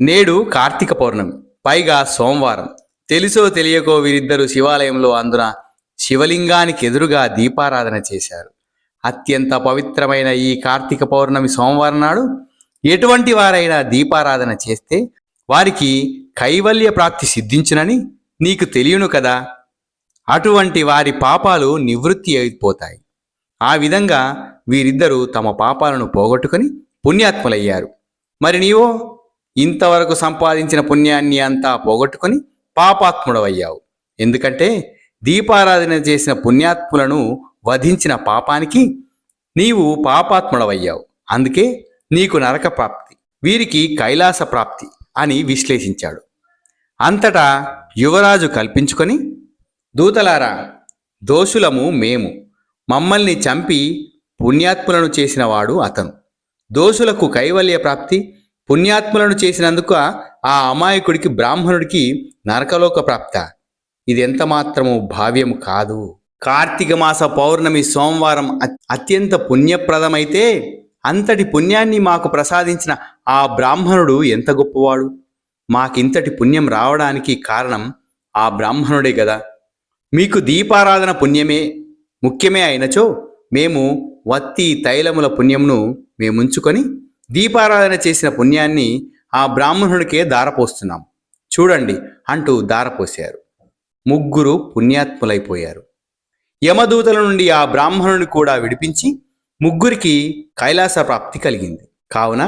నేడు కార్తీక పౌర్ణమి, పైగా సోమవారం. తెలుసో తెలియకో వీరిద్దరూ శివాలయంలో అందున శివలింగానికి ఎదురుగా దీపారాధన చేశారు. అత్యంత పవిత్రమైన ఈ కార్తీక పౌర్ణమి సోమవారం నాడు ఎటువంటి వారైనా దీపారాధన చేస్తే వారికి కైవల్య ప్రాప్తి సిద్ధించునని నీకు తెలియను కదా. అటువంటి వారి పాపాలు నివృత్తి అయిపోతాయి. ఆ విధంగా వీరిద్దరూ తమ పాపాలను పోగొట్టుకొని పుణ్యాత్ములయ్యారు. మరి నీవో ఇంతవరకు సంపాదించిన పుణ్యాన్ని అంతా పోగొట్టుకొని పాపాత్ముడవయ్యావు. ఎందుకంటే దీపారాధన చేసిన పుణ్యాత్ములను వధించిన పాపానికి నీవు పాపాత్ముడవయ్యావు. అందుకే నీకు నరక ప్రాప్తి, వీరికి కైలాస ప్రాప్తి అని విశ్లేషించాడు. అంతటా యువరాజు కల్పించుకొని, దూతలారా, దోషులము మేము, మమ్మల్ని చంపి పుణ్యాత్ములను చేసినవాడు అతను. దోషులకు కైవల్య ప్రాప్తి, పుణ్యాత్ములను చేసినందుకు ఆ అమాయకుడికి బ్రాహ్మణుడికి నరకలోక ప్రాప్త. ఇది ఎంత మాత్రము భావ్యము కాదు. కార్తీక మాస పౌర్ణమి సోమవారం అత్యంత పుణ్యప్రదమైతే అంతటి పుణ్యాన్ని మాకు ప్రసాదించిన ఆ బ్రాహ్మణుడు ఎంత గొప్పవాడు. మాకింతటి పుణ్యం రావడానికి కారణం ఆ బ్రాహ్మణుడే కదా. మీకు దీపారాధన పుణ్యమే ముఖ్యమే అయినచో మేము వత్తి తైలముల పుణ్యమును మేముంచుకొని దీపారాధన చేసిన పుణ్యాన్ని ఆ బ్రాహ్మణుడికే దారపోస్తున్నాం. చూడండి అంటూ దారపోశారు. ముగ్గురు పుణ్యాత్ములైపోయారు. యమదూతల నుండి ఆ బ్రాహ్మణుని కూడా విడిపించి ముగ్గురికి కైలాస ప్రాప్తి కలిగింది. కావున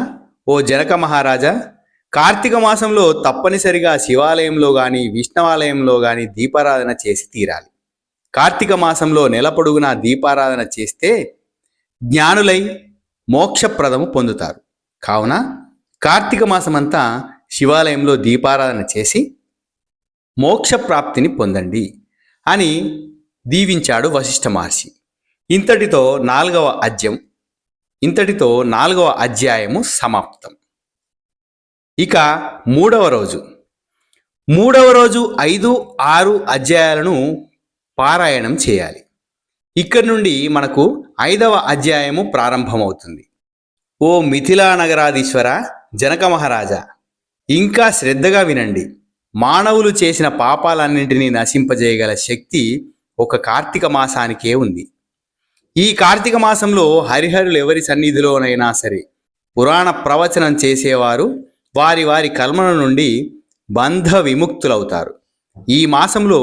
ఓ జనక మహారాజా, కార్తీక మాసంలో తప్పనిసరిగా శివాలయంలో గాని విష్ణవాలయంలో గాని దీపారాధన చేసి తీరాలి. కార్తీక మాసంలో నెల పొడుగునా దీపారాధన చేస్తే జ్ఞానులై మోక్షప్రదము పొందుతారు. కావున కార్తీక మాసమంతా శివాలయంలో దీపారాధన చేసి మోక్షప్రాప్తిని పొందండి అని దీవించాడు వశిష్ఠ మహర్షి. ఇంతటితో నాలుగవ అధ్యాయము సమాప్తం. ఇక మూడవ రోజు 5, 6 అధ్యాయాలను పారాయణం చేయాలి. ఇక్కడి నుండి మనకు 5వ అధ్యాయము ప్రారంభమవుతుంది. ఓ మిథిలా నగరాధీశ్వర జనక మహారాజా, ఇంకా శ్రద్ధగా వినండి. మానవులు చేసిన పాపాలన్నింటినీ నశింపజేయగల శక్తి ఒక కార్తీక మాసానికే ఉంది. ఈ కార్తీక మాసంలో హరిహరులు ఎవరి సన్నిధిలోనైనా సరే పురాణ ప్రవచనం చేసేవారు వారి వారి కర్మల నుండి బంధ విముక్తులవుతారు. ఈ మాసంలో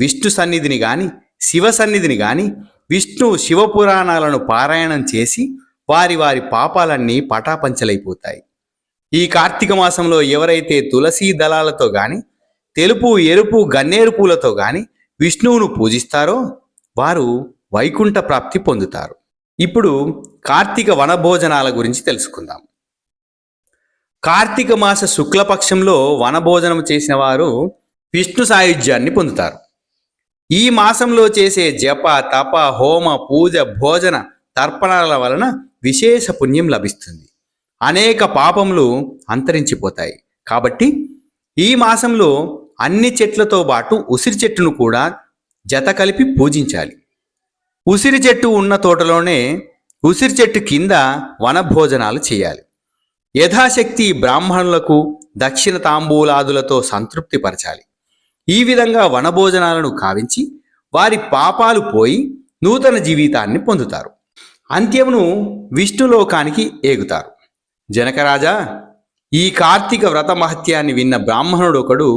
విష్ణు సన్నిధిని గాని శివ సన్నిధిని గాని విష్ణు శివపురాణాలను పారాయణం చేసి వారి వారి పాపాలన్నీ పటాపంచలైపోతాయి. ఈ కార్తీక మాసంలో ఎవరైతే తులసీ దళాలతో గాని తెలుపు ఎరుపు గన్నేరు పూలతో గాని విష్ణువును పూజిస్తారో వారు వైకుంఠ ప్రాప్తి పొందుతారు. ఇప్పుడు కార్తీక వనభోజనాల గురించి తెలుసుకుందాం. కార్తీక మాస శుక్లపక్షంలో వనభోజనం చేసిన వారు విష్ణు సాయుధ్యాన్ని పొందుతారు. ఈ మాసంలో చేసే జప తప హోమ పూజ భోజన తర్పణాల వలన విశేష పుణ్యం లభిస్తుంది. అనేక పాపములు అంతరించిపోతాయి. కాబట్టి ఈ మాసంలో అన్ని చెట్లతో పాటు ఉసిరి చెట్టును కూడా జత కలిపి పూజించాలి. ఉసిరి చెట్టు ఉన్న తోటలోనే ఉసిరి చెట్టు కింద వనభోజనాలు చేయాలి. యథాశక్తి బ్రాహ్మణులకు దక్షిణ తాంబూలాదులతో సంతృప్తిపరచాలి. ఈ విధంగా వనభోజనాలను కావించి వారి పాపాలు పోయి నూతన జీవితాన్ని పొందుతారు. అంత్యమును విష్ణులోకానికి ఏగుతారు. జనకరాజా, ఈ కార్తీక వ్రత మహత్యాన్ని విన్న బ్రాహ్మణుడు ఒకడు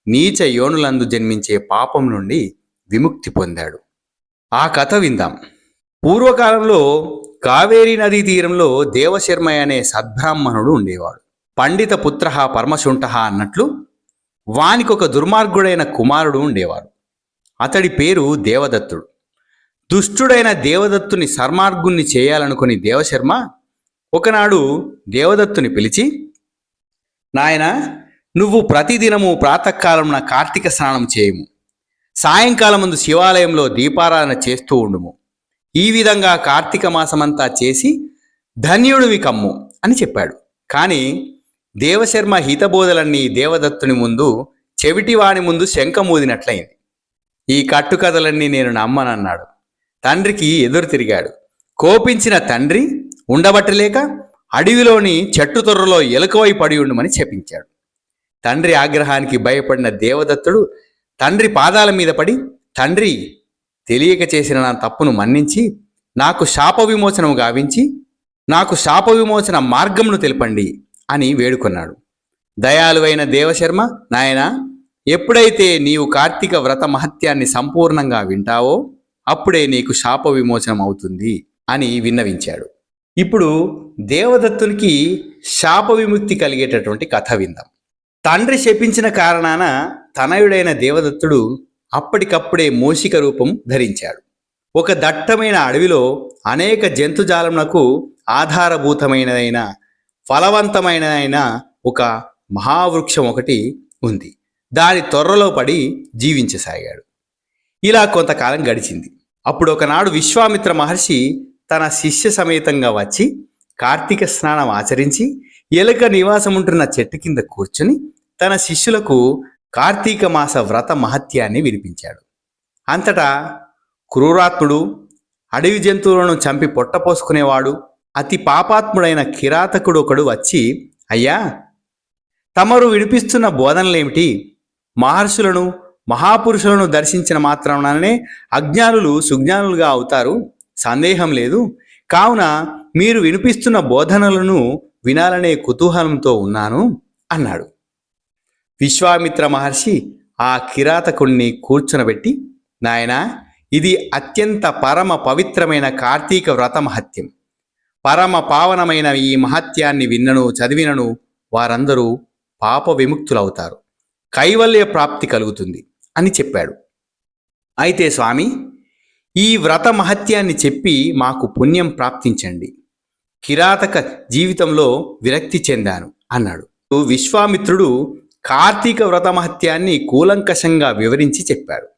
నీచ యోనులందు జన్మించే పాపం నుండి విముక్తి పొందాడు. ఆ కథ విందాం. పూర్వకాలంలో కావేరీ నదీ తీరంలో దేవశర్మ అనే సద్బ్రాహ్మణుడు ఉండేవాడు. పండిత పుత్ర పరమశుంఠ అన్నట్లు వానికొక దుర్మార్గుడైన కుమారుడు ఉండేవాడు. అతడి పేరు దేవదత్తుడు. దుష్టుడైన దేవదత్తుని సన్మార్గుణ్ణి చేయాలనుకుని దేవశర్మ ఒకనాడు దేవదత్తుని పిలిచి, నాయనా, నువ్వు ప్రతిదినము ప్రాతకాలమున కార్తీక స్నానం చేయము, సాయంకాలం ముందు శివాలయంలో దీపారాధన చేస్తూ ఉండుము. ఈ విధంగా కార్తీక మాసమంతా చేసి ధన్యుడివి కమ్ము అని చెప్పాడు. కానీ దేవశర్మ హితబోధలన్నీ దేవదత్తుని ముందు చెవిటివాని ముందు శంఖమూదినట్లయింది. ఈ కట్టుకథలన్నీ నేను నమ్మనన్నాడు. తండ్రికి ఎదురు తిరిగాడు. కోపించిన తండ్రి ఉండబట్టలేక అడవిలోని చెట్టు తొర్రలో ఎలుకవై పడి ఉండుమని చెప్పించాడు. తండ్రి ఆగ్రహానికి భయపడిన దేవదత్తుడు తండ్రి పాదాల మీద పడి, తండ్రి, తెలియక చేసిన నా తప్పును మన్నించి నాకు శాప విమోచనం గావించి నాకు శాప విమోచన మార్గమును తెలపండి అని వేడుకొన్నాడు. దయాళువైన దేవశర్మ, నాయనా, ఎప్పుడైతే నీవు కార్తీక వ్రత మహత్యాన్ని సంపూర్ణంగా వింటావో అప్పుడే నీకు శాప విమోచనం అవుతుంది అని విన్నవించాడు. ఇప్పుడు దేవదత్తునికి శాప విముక్తి కలిగేటటువంటి కథ విందాం. తండ్రి శపించిన కారణాన తనయుడైన దేవదత్తుడు అప్పటికప్పుడే మూషిక రూపం ధరించాడు. ఒక దట్టమైన అడవిలో అనేక జంతుజాలమునకు ఆధారభూతమైనదైన ఫలవంతమైనదైన ఒక మహావృక్షం ఒకటి ఉంది. దాని తొర్రలో పడి జీవించసాగాడు. ఇలా కొంతకాలం గడిచింది. అప్పుడు ఒకనాడు విశ్వామిత్ర మహర్షి తన శిష్య సమేతంగా వచ్చి కార్తీక స్నానం ఆచరించి ఎలుక నివాసముంటున్న చెట్టు కింద కూర్చుని తన శిష్యులకు కార్తీక మాస వ్రత మహత్యాన్ని వినిపించాడు. అంతటా క్రూరాత్ముడు, అడవి జంతువులను చంపి పొట్టపోసుకునేవాడు, అతి పాపాత్ముడైన కిరాతకుడు ఒకడు వచ్చి, అయ్యా, తమరు వినిపిస్తున్న బోధనలేమిటి? మహర్షులను మహాపురుషులను దర్శించిన మాత్రానే అజ్ఞానులు సుజ్ఞానులుగా అవుతారు, సందేహం లేదు. కావున మీరు వినిపిస్తున్న బోధనలను వినాలనే కుతూహలంతో ఉన్నాను అన్నాడు. విశ్వామిత్ర మహర్షి ఆ కిరాతకుణ్ణి కూర్చునబెట్టి, నాయనా, ఇది అత్యంత పరమ పవిత్రమైన కార్తీక వ్రత మహత్యం. పరమ పావనమైన ఈ మహత్యాన్ని విన్నను చదివినను వారందరూ పాప విముక్తులవుతారు, కైవల్య ప్రాప్తి కలుగుతుంది అని చెప్పాడు. అయితే స్వామి, ఈ వ్రత మహత్యాన్ని చెప్పి మాకు పుణ్యం ప్రాప్తించండి. కిరాతక జీవితంలో విరక్తి చెందాను అన్నాడు. విశ్వామిత్రుడు కార్తీక వ్రత మహత్యాన్ని కూలంకషంగా వివరించి చెప్పాడు.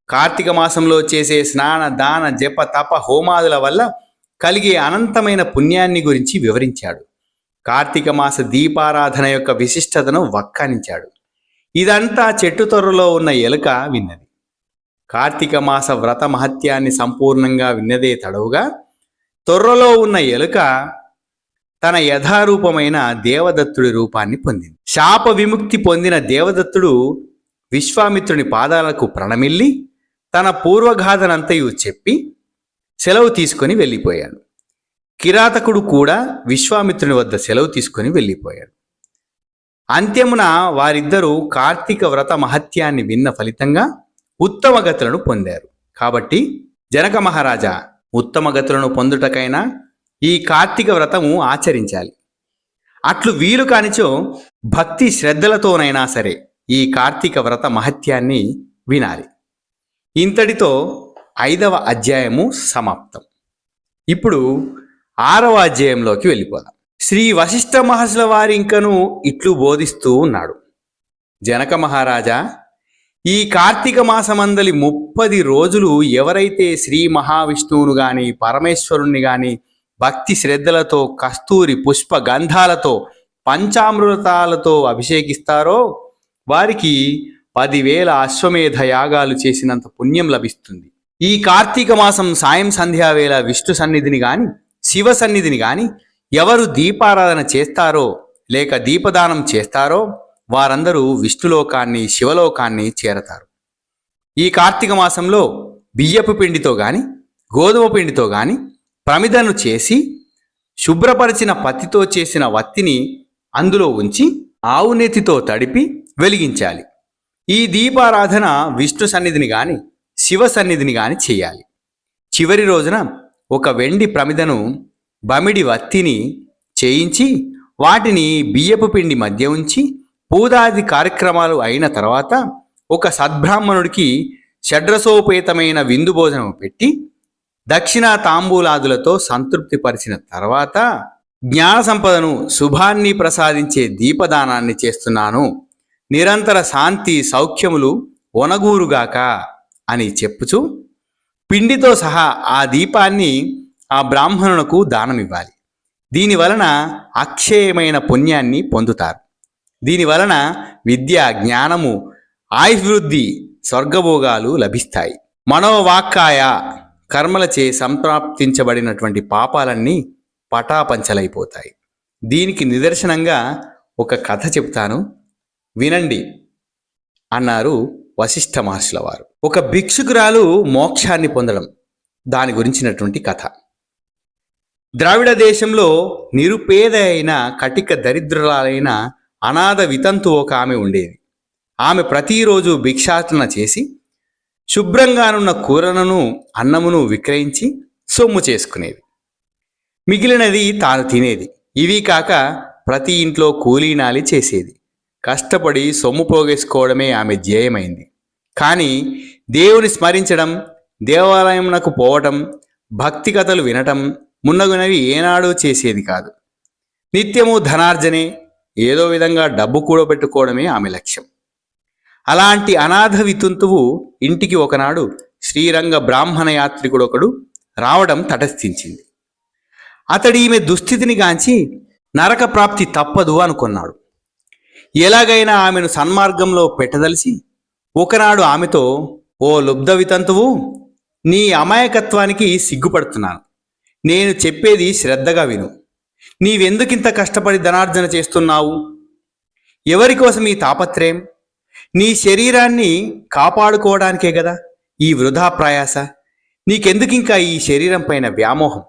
కార్తీక మాసంలో చేసే స్నాన దాన జప తప హోమాదుల వల్ల కలిగే అనంతమైన పుణ్యాన్ని గురించి వివరించాడు. కార్తీక మాస దీపారాధన యొక్క విశిష్టతను వక్కానించాడు. ఇదంతా చెట్టు తొర్రలో ఉన్న ఎలుక విన్నది. కార్తీక మాస వ్రత మహత్యాన్ని సంపూర్ణంగా విన్నదే తడవుగా తొర్రలో ఉన్న ఎలుక తన యథారూపమైన దేవదత్తుడి రూపాన్ని పొందింది. శాప విముక్తి పొందిన దేవదత్తుడు విశ్వామిత్రుని పాదాలకు ప్రణమిల్లి తన పూర్వగాథనంతయు చెప్పి సెలవు తీసుకొని వెళ్ళిపోయాడు. కిరాతకుడు కూడా విశ్వామిత్రుని వద్ద సెలవు తీసుకొని వెళ్ళిపోయాడు. అంత్యమున వారిద్దరూ కార్తీక వ్రత మహత్యాన్ని విన్న ఫలితంగా ఉత్తమ గతులను పొందారు. కాబట్టి జనక మహారాజా, ఉత్తమ గతులను పొందుటకైనా ఈ కార్తీక వ్రతము ఆచరించాలి. అట్లు వీలు కానిచో భక్తి శ్రద్ధలతోనైనా సరే ఈ కార్తీక వ్రత మహత్యాన్ని వినాలి. ఇంతటితో 5వ అధ్యాయము సమాప్తం. ఇప్పుడు 6వ అధ్యాయంలోకి వెళ్ళిపోదాం. శ్రీ వశిష్ఠ మహర్షుల వారి ఇంకను ఇట్లు బోధిస్తూ ఉన్నాడు. జనక మహారాజా, ఈ కార్తీక మాసమందలి 30 రోజులు ఎవరైతే శ్రీ మహావిష్ణువును గాని పరమేశ్వరుణ్ణి గాని భక్తి శ్రద్ధలతో కస్తూరి పుష్ప గంధాలతో పంచామృతాలతో అభిషేకిస్తారో వారికి 10,000 అశ్వమేధ యాగాలు చేసినంత పుణ్యం లభిస్తుంది. ఈ కార్తీక మాసం సాయం సంధ్యావేళ విష్ణు సన్నిధిని గాని శివ సన్నిధిని గాని ఎవరు దీపారాధన చేస్తారో లేక దీపదానం చేస్తారో వారందరూ విష్ణులోకాన్ని శివలోకాన్ని చేరతారు. ఈ కార్తీక మాసంలో బియ్యపు పిండితో గాని గోధుమ పిండితో గాని ప్రమిదను చేసి శుభ్రపరిచిన పత్తితో చేసిన వత్తిని అందులో ఉంచి ఆవు నెత్తితో తడిపి వెలిగించాలి. ఈ దీపారాధన విష్ణు సన్నిధిని గాని శివ సన్నిధిని గాని చేయాలి. చివరి రోజున ఒక వెండి ప్రమిదను బమిడి వత్తిని చేయించి వాటిని బియ్యపు పిండి మధ్య ఉంచి పూజాది కార్యక్రమాలు అయిన తర్వాత ఒక సద్బ్రాహ్మణుడికి షడ్రసోపేతమైన విందు భోజనం పెట్టి దక్షిణా తాంబూలాదులతో సంతృప్తిపరిచిన తర్వాత జ్ఞాన సంపదను శుభాన్ని ప్రసాదించే దీపదానాన్ని చేస్తున్నాను, నిరంతర శాంతి సౌఖ్యములు ఒనగూరుగాక అని చెప్పుచు పిండితో సహా ఆ దీపాన్ని ఆ బ్రాహ్మణునకు దానమివ్వాలి. దీనివలన అక్షయమైన పుణ్యాన్ని పొందుతారు. దీనివలన విద్య, జ్ఞానము, ఆయుర్వృద్ధి, స్వర్గభోగాలు లభిస్తాయి. మనోవాక్కాయ కర్మలచే సంప్రాప్తించబడినటువంటి పాపాలన్నీ పటాపంచలైపోతాయి. దీనికి నిదర్శనంగా ఒక కథ చెప్తాను, వినండి అన్నారు వశిష్ఠ మహర్షుల వారు. ఒక భిక్షుకురాలు మోక్షాన్ని పొందడం, దాని గురించినటువంటి కథ. ద్రావిడ దేశంలో నిరుపేద అయిన కటిక దరిద్రురాలైన అనాథ వితంతు ఒక ఆమె ఉండేది. ఆమె ప్రతిరోజు భిక్షాటన చేసి శుభ్రంగానున్న కూరలను అన్నమును విక్రయించి సొమ్ము చేసుకునేది. మిగిలినది తాను తినేది. ఇవి కాక ప్రతి ఇంట్లో కూలీనాలి చేసేది. కష్టపడి సొమ్ము పోగేసుకోవడమే ఆమె ధ్యేయమైంది. కానీ దేవుని స్మరించడం, దేవాలయమునకు పోవటం, భక్తి కథలు వినటం మున్నగునవి ఏనాడూ చేసేది కాదు. నిత్యము ధనార్జనే, ఏదో విధంగా డబ్బు కూడబెట్టుకోవడమే ఆమె లక్ష్యం. అలాంటి అనాథ వితంతువు ఇంటికి ఒకనాడు శ్రీరంగ బ్రాహ్మణ యాత్రికుడొకడు రావడం తటస్థించింది. అతడి ఈమె దుస్థితిని గాంచి నరక ప్రాప్తి తప్పదు అనుకున్నాడు. ఎలాగైనా ఆమెను సన్మార్గంలో పెట్టదలిసి ఒకనాడు ఆమెతో, ఓ లుబ్ధ వితంతువు, నీ అమాయకత్వానికి సిగ్గుపడుతున్నాను. నేను చెప్పేది శ్రద్ధగా విను. నీవెందుకింత కష్టపడి ధనార్జన చేస్తున్నావు? ఎవరి కోసం ఈ తాపత్రయం? నీ శరీరాన్ని కాపాడుకోవడానికే గదా ఈ వృధా ప్రయాస. నీకెందుకింకా ఈ శరీరం పైన వ్యామోహం?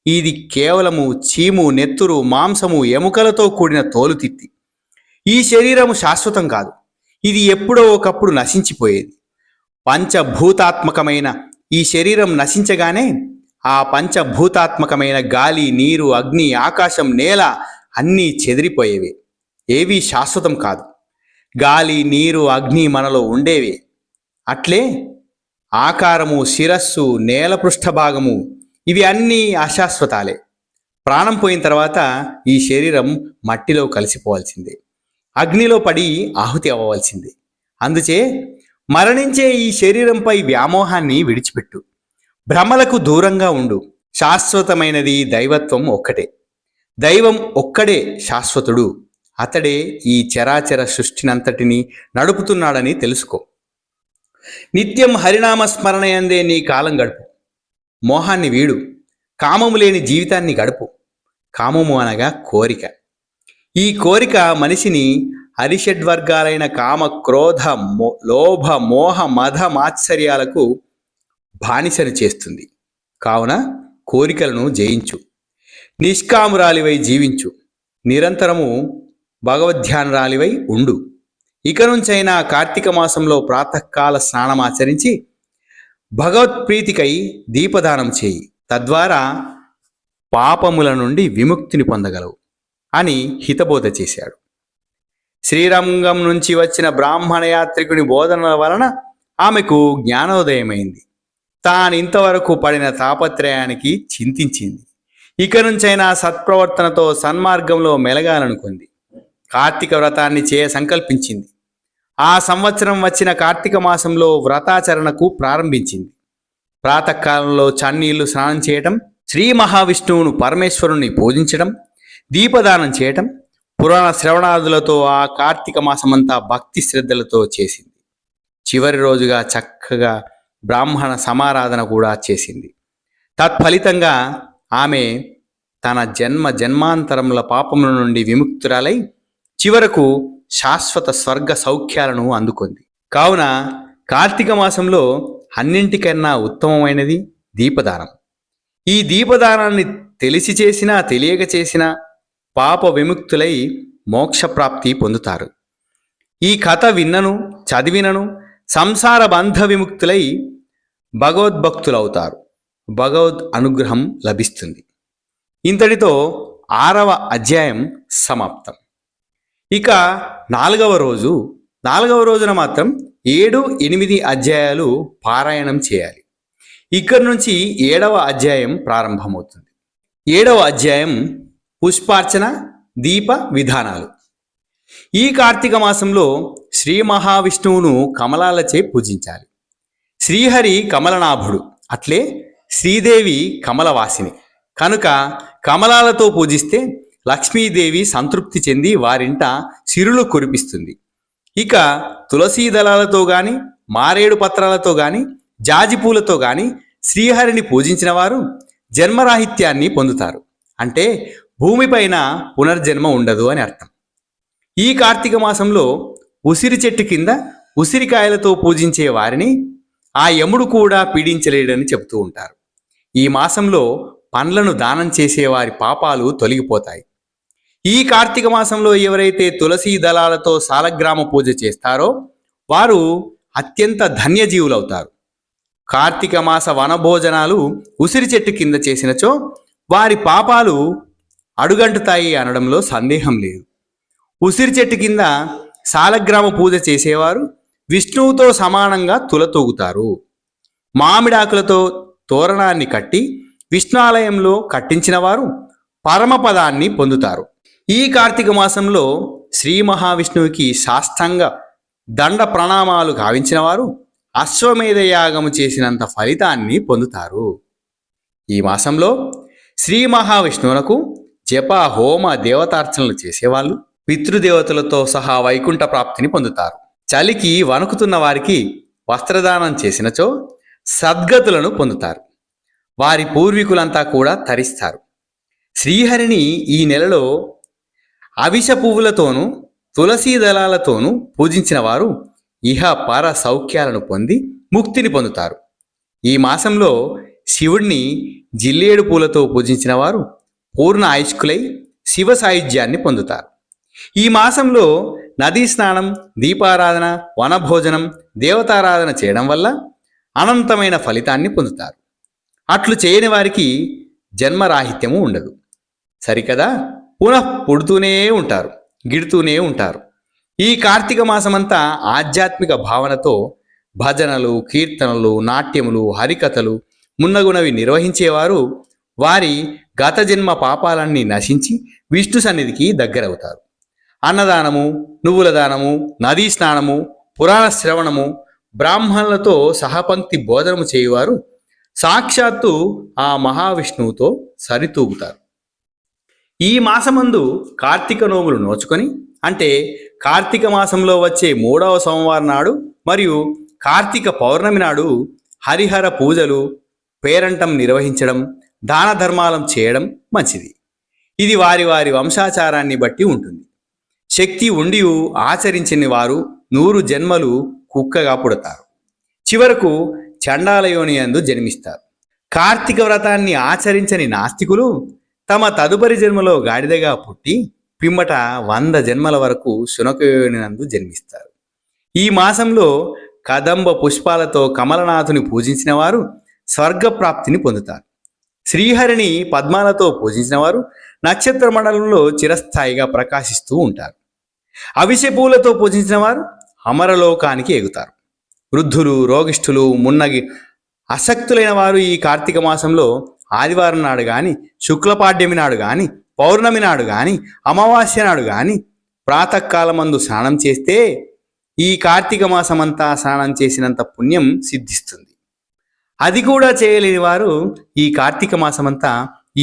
ఇది కేవలము చీము, నెత్తురు, మాంసము, ఎముకలతో కూడిన తోలుతిత్తి. ఈ శరీరము శాశ్వతం కాదు. ఇది ఎప్పుడో ఒకప్పుడు నశించిపోయేది. పంచభూతాత్మకమైన ఈ శరీరం నశించగానే ఆ పంచభూతాత్మకమైన గాలి, నీరు, అగ్ని, ఆకాశం, నేల అన్నీ చెదిరిపోయేవి. ఏవీ శాశ్వతం కాదు. గాలి, నీరు, అగ్ని మనలో ఉండేవి. అట్లే ఆకారము, శిరస్సు, నేల పృష్ఠభాగము ఇవి అన్నీ అశాశ్వతాలే. ప్రాణం పోయిన తర్వాత ఈ శరీరం మట్టిలో కలిసిపోవాల్సిందే, అగ్నిలో పడి ఆహుతి అవ్వవలసిందే. అందుచే మరణించే ఈ శరీరంపై వ్యామోహాన్ని విడిచిపెట్టు. భ్రమలకు దూరంగా ఉండు. శాశ్వతమైనది దైవత్వం ఒక్కటే. దైవం ఒక్కడే శాశ్వతుడు. అతడే ఈ చరాచర సృష్టినంతటినీ నడుపుతున్నాడని తెలుసుకో. నిత్యం హరినామ స్మరణయందే నీ కాలం గడుపు. మోహాన్ని వీడు. కామము లేని జీవితాన్ని గడుపు. కామము అనగా కోరిక. ఈ కోరిక మనిషిని అరిషడ్వర్గాలైన కామ, క్రోధ, లోభ, మోహ, మద, మాత్సర్యాలకు బానిసను చేస్తుంది. కావున కోరికలను జయించు. నిష్కామురాలివై జీవించు. నిరంతరము భగవద్ధ్యానరాలివై ఉండు. ఇక నుంచైనా కార్తీక మాసంలో ప్రాతకాల స్నానమాచరించి భగవత్ప్రీతికై దీపదానం చేయి. తద్వారా పాపముల నుండి విముక్తిని పొందగలవు అని హితబోధ చేశాడు. శ్రీరంగం నుంచి వచ్చిన బ్రాహ్మణ యాత్రికుని బోధనల వలన ఆమెకు జ్ఞానోదయమైంది. తానింతవరకు పడిన తాపత్రయానికి చింతించింది. ఇక నుంచైనా సత్ప్రవర్తనతో సన్మార్గంలో మెలగాలనుకుంది. కార్తీక వ్రతాన్ని సంకల్పించింది. ఆ సంవత్సరం వచ్చిన కార్తీక మాసంలో వ్రతాచరణకు ప్రారంభించింది. ప్రాతకాలంలో చన్నీళ్లు స్నానం చేయటం, శ్రీ మహావిష్ణువును పరమేశ్వరుణ్ణి పూజించడం, దీపదానం చేయటం, పురాణ శ్రవణాదులతో ఆ కార్తీక మాసమంతా భక్తి శ్రద్ధలతో చేసింది. చివరి రోజుగా చక్కగా బ్రాహ్మణ సమారాధన కూడా చేసింది. తత్ఫలితంగా ఆమె తన జన్మాంతరముల పాపముల నుండి విముక్తురాలై చివరకు శాశ్వత స్వర్గ సౌఖ్యాలను అందుకుంది. కావున కార్తీక మాసంలో అన్నింటికన్నా ఉత్తమమైనది దీపదానం. ఈ దీపదానాన్ని తెలిసి చేసినా తెలియక చేసినా పాప విముక్తులై మోక్షప్రాప్తి పొందుతారు. ఈ కథ విన్నను చదివినను సంసార బంధ విముక్తులై భగవద్భక్తులవుతారు. భగవద్ అనుగ్రహం లభిస్తుంది. ఇంతటితో 6వ అధ్యాయం సమాప్తం. ఇక 4వ రోజున మాత్రం 7, 8 అధ్యాయాలు పారాయణం చేయాలి. ఇక్కడి నుంచి 7వ అధ్యాయం ప్రారంభమవుతుంది. 7వ అధ్యాయం పుష్పార్చన, దీప విధానాలు. ఈ కార్తీక మాసంలో శ్రీ మహావిష్ణువును కమలాలచే పూజించాలి. శ్రీహరి కమలనాభుడు, అట్లే శ్రీదేవి కమలవాసిని కనుక కమలాలతో పూజిస్తే లక్ష్మీదేవి సంతృప్తి చెంది వారింట సిరులు కురిపిస్తుంది. ఇక తులసీ దళాలతో గాని, మారేడు పత్రాలతో గాని, జాజిపూలతో గాని శ్రీహరిని పూజించిన వారు జన్మరాహిత్యాన్ని పొందుతారు. అంటే భూమిపైన పునర్జన్మ ఉండదు అని అర్థం. ఈ కార్తీక మాసంలో ఉసిరి చెట్టు కింద ఉసిరికాయలతో పూజించే వారిని ఆ యముడు కూడా పీడించలేడని చెబుతూ ఉంటారు. ఈ మాసంలో పండ్లను దానం చేసేవారి పాపాలు తొలగిపోతాయి. ఈ కార్తీక మాసంలో ఎవరైతే తులసీ దళాలతో సాలగ్రామ పూజ చేస్తారో వారు అత్యంత ధన్యజీవులవుతారు. కార్తీక మాస వనభోజనాలు ఉసిరి చెట్టు కింద చేసినచో వారి పాపాలు అడుగంటుతాయి అనడంలో సందేహం లేదు. ఉసిరి చెట్టు కింద సాలగ్రామ పూజ చేసేవారు విష్ణువుతో సమానంగా తులతూగుతారు. మామిడాకులతో తోరణాన్ని కట్టి విష్ణాలయంలో కట్టించిన వారు పరమపదాన్ని పొందుతారు. ఈ కార్తీక మాసంలో శ్రీ మహావిష్ణువుకి సాష్టాంగ దండ ప్రణామాలు గావించిన వారు అశ్వమేధ యాగము చేసినంత ఫలితాన్ని పొందుతారు. ఈ మాసంలో శ్రీ మహావిష్ణువునకు జప హోమ దేవతార్చనలు చేసేవాళ్ళు పితృదేవతలతో సహా వైకుంఠ ప్రాప్తిని పొందుతారు. చలికి వణుకుతున్న వారికి వస్త్రదానం చేసినచో సద్గతులను పొందుతారు. వారి పూర్వీకులంతా కూడా తరిస్తారు. శ్రీహరిని ఈ నెలలో అవిశ పువ్వులతోనూ తులసీ దళాలతోనూ పూజించిన వారు ఇహ పర సౌఖ్యాలను పొంది ముక్తిని పొందుతారు. ఈ మాసంలో శివుడిని జిల్లేడు పూలతో పూజించిన వారు పూర్ణ ఆయుష్కులై శివ సాయుధ్యాన్ని పొందుతారు. ఈ మాసంలో నదీ స్నానం, దీపారాధన, వనభోజనం, దేవతారాధన చేయడం వల్ల అనంతమైన ఫలితాన్ని పొందుతారు. అట్లు చేయని వారికి జన్మరాహిత్యము ఉండదు. సరికదా, పునః పుడుతూనే ఉంటారు, గిడుతూనే ఉంటారు. ఈ కార్తీక మాసమంతా ఆధ్యాత్మిక భావనతో భజనలు, కీర్తనలు, నాట్యములు, హరికథలు మున్నగునవి నిర్వహించేవారు వారి గత జన్మ పాపాలన్నీ నశించి విష్ణు సన్నిధికి దగ్గరవుతారు. అన్నదానము, నువ్వుల దానము, నదీ స్నానము, పురాణ శ్రవణము, బ్రాహ్మణులతో సహపంక్తి భోజనము చేయువారు సాక్షాత్తు ఆ మహావిష్ణువుతో సరితూగుతారు. ఈ మాసమందు కార్తీక నోములు నోచుకొని, అంటే కార్తీక మాసంలో వచ్చే 3వ సోమవారం నాడు మరియు కార్తీక పౌర్ణమి నాడు హరిహర పూజలు, పేరంటం నిర్వహించడం, దాన ధర్మాలం చేయడం మంచిది. ఇది వారి వారి వంశాచారాన్ని బట్టి ఉంటుంది. శక్తి ఉండి ఆచరించని వారు 100 జన్మలు కుక్కగా పుడతారు. చివరకు చండాలయోనియందు జన్మిస్తారు. కార్తీక వ్రతాన్ని ఆచరించని నాస్తికులు తమ తదుపరి జన్మలో గాడిదగా పుట్టి పిమ్మట 100 జన్మల వరకు శునకయోనినందు జన్మిస్తారు. ఈ మాసంలో కదంబ పుష్పాలతో కమలనాథుని పూజించిన వారు స్వర్గప్రాప్తిని పొందుతారు. శ్రీహరిని పద్మాలతో పూజించిన వారు నక్షత్ర మండలంలో చిరస్థాయిగా ప్రకాశిస్తూ ఉంటారు. అవిసె పూలతో పూజించిన వారు అమరలోకానికి ఎగుతారు. వృద్ధులు, రోగిష్ఠులు, మున్నగి అశక్తులైన వారు ఈ కార్తీక మాసంలో ఆదివారం నాడు కానీ, శుక్లపాడ్యమి నాడు కానీ, పౌర్ణమి నాడు కానీ, అమావాస్య నాడు కానీ ప్రాతకాలమందు స్నానం చేస్తే ఈ కార్తీక మాసమంతా స్నానం చేసినంత పుణ్యం సిద్ధిస్తుంది. అది కూడా చేయలేని వారు ఈ కార్తీక మాసమంతా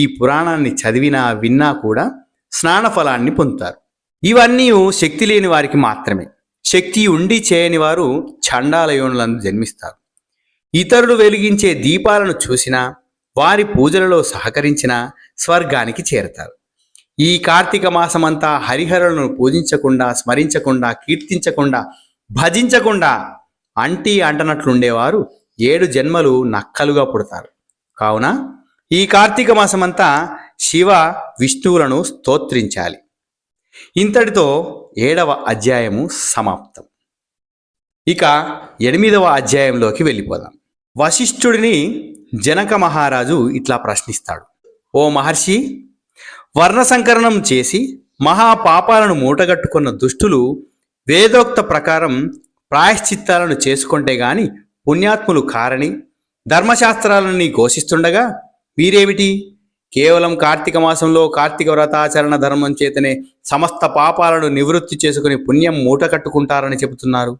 ఈ పురాణాన్ని చదివినా విన్నా కూడా స్నాన ఫలాన్ని పొందుతారు. ఇవన్నీ శక్తి లేని వారికి మాత్రమే. శక్తి ఉండి చేయని వారు చండాలయోనులను జన్మిస్తారు. ఇతరులు వెలిగించే దీపాలను చూసినా, వారి పూజలలో సహకరించిన స్వర్గానికి చేరతారు. ఈ కార్తీక మాసమంతా హరిహరులను పూజించకుండా, స్మరించకుండా, కీర్తించకుండా, భజించకుండా అంటనట్లుండేవారు 7 జన్మలు నక్కలుగా పుడతారు. కావున ఈ కార్తీక మాసమంతా శివ విష్ణువులను స్తోత్రించాలి. ఇంతటితో 7వ అధ్యాయము సమాప్తం. ఇక 8వ అధ్యాయంలోకి వెళ్ళిపోదాం. వశిష్ఠుడిని జనక మహారాజు ఇట్లా ప్రశ్నిస్తాడు. ఓ మహర్షి, వర్ణసంకరణం చేసి మహాపాపాలను మూటగట్టుకున్న దుష్టులు వేదోక్త ప్రకారం ప్రాయశ్చిత్తాలను చేసుకుంటే గాని పుణ్యాత్ములు కారని ధర్మశాస్త్రాలని ఘోషిస్తుండగా వీరేమిటి కేవలం కార్తీక మాసంలో కార్తీక వ్రతాచరణ ధర్మం చేతనే సమస్త పాపాలను నివృత్తి చేసుకుని పుణ్యం మూట కట్టుకుంటారని చెబుతున్నారు?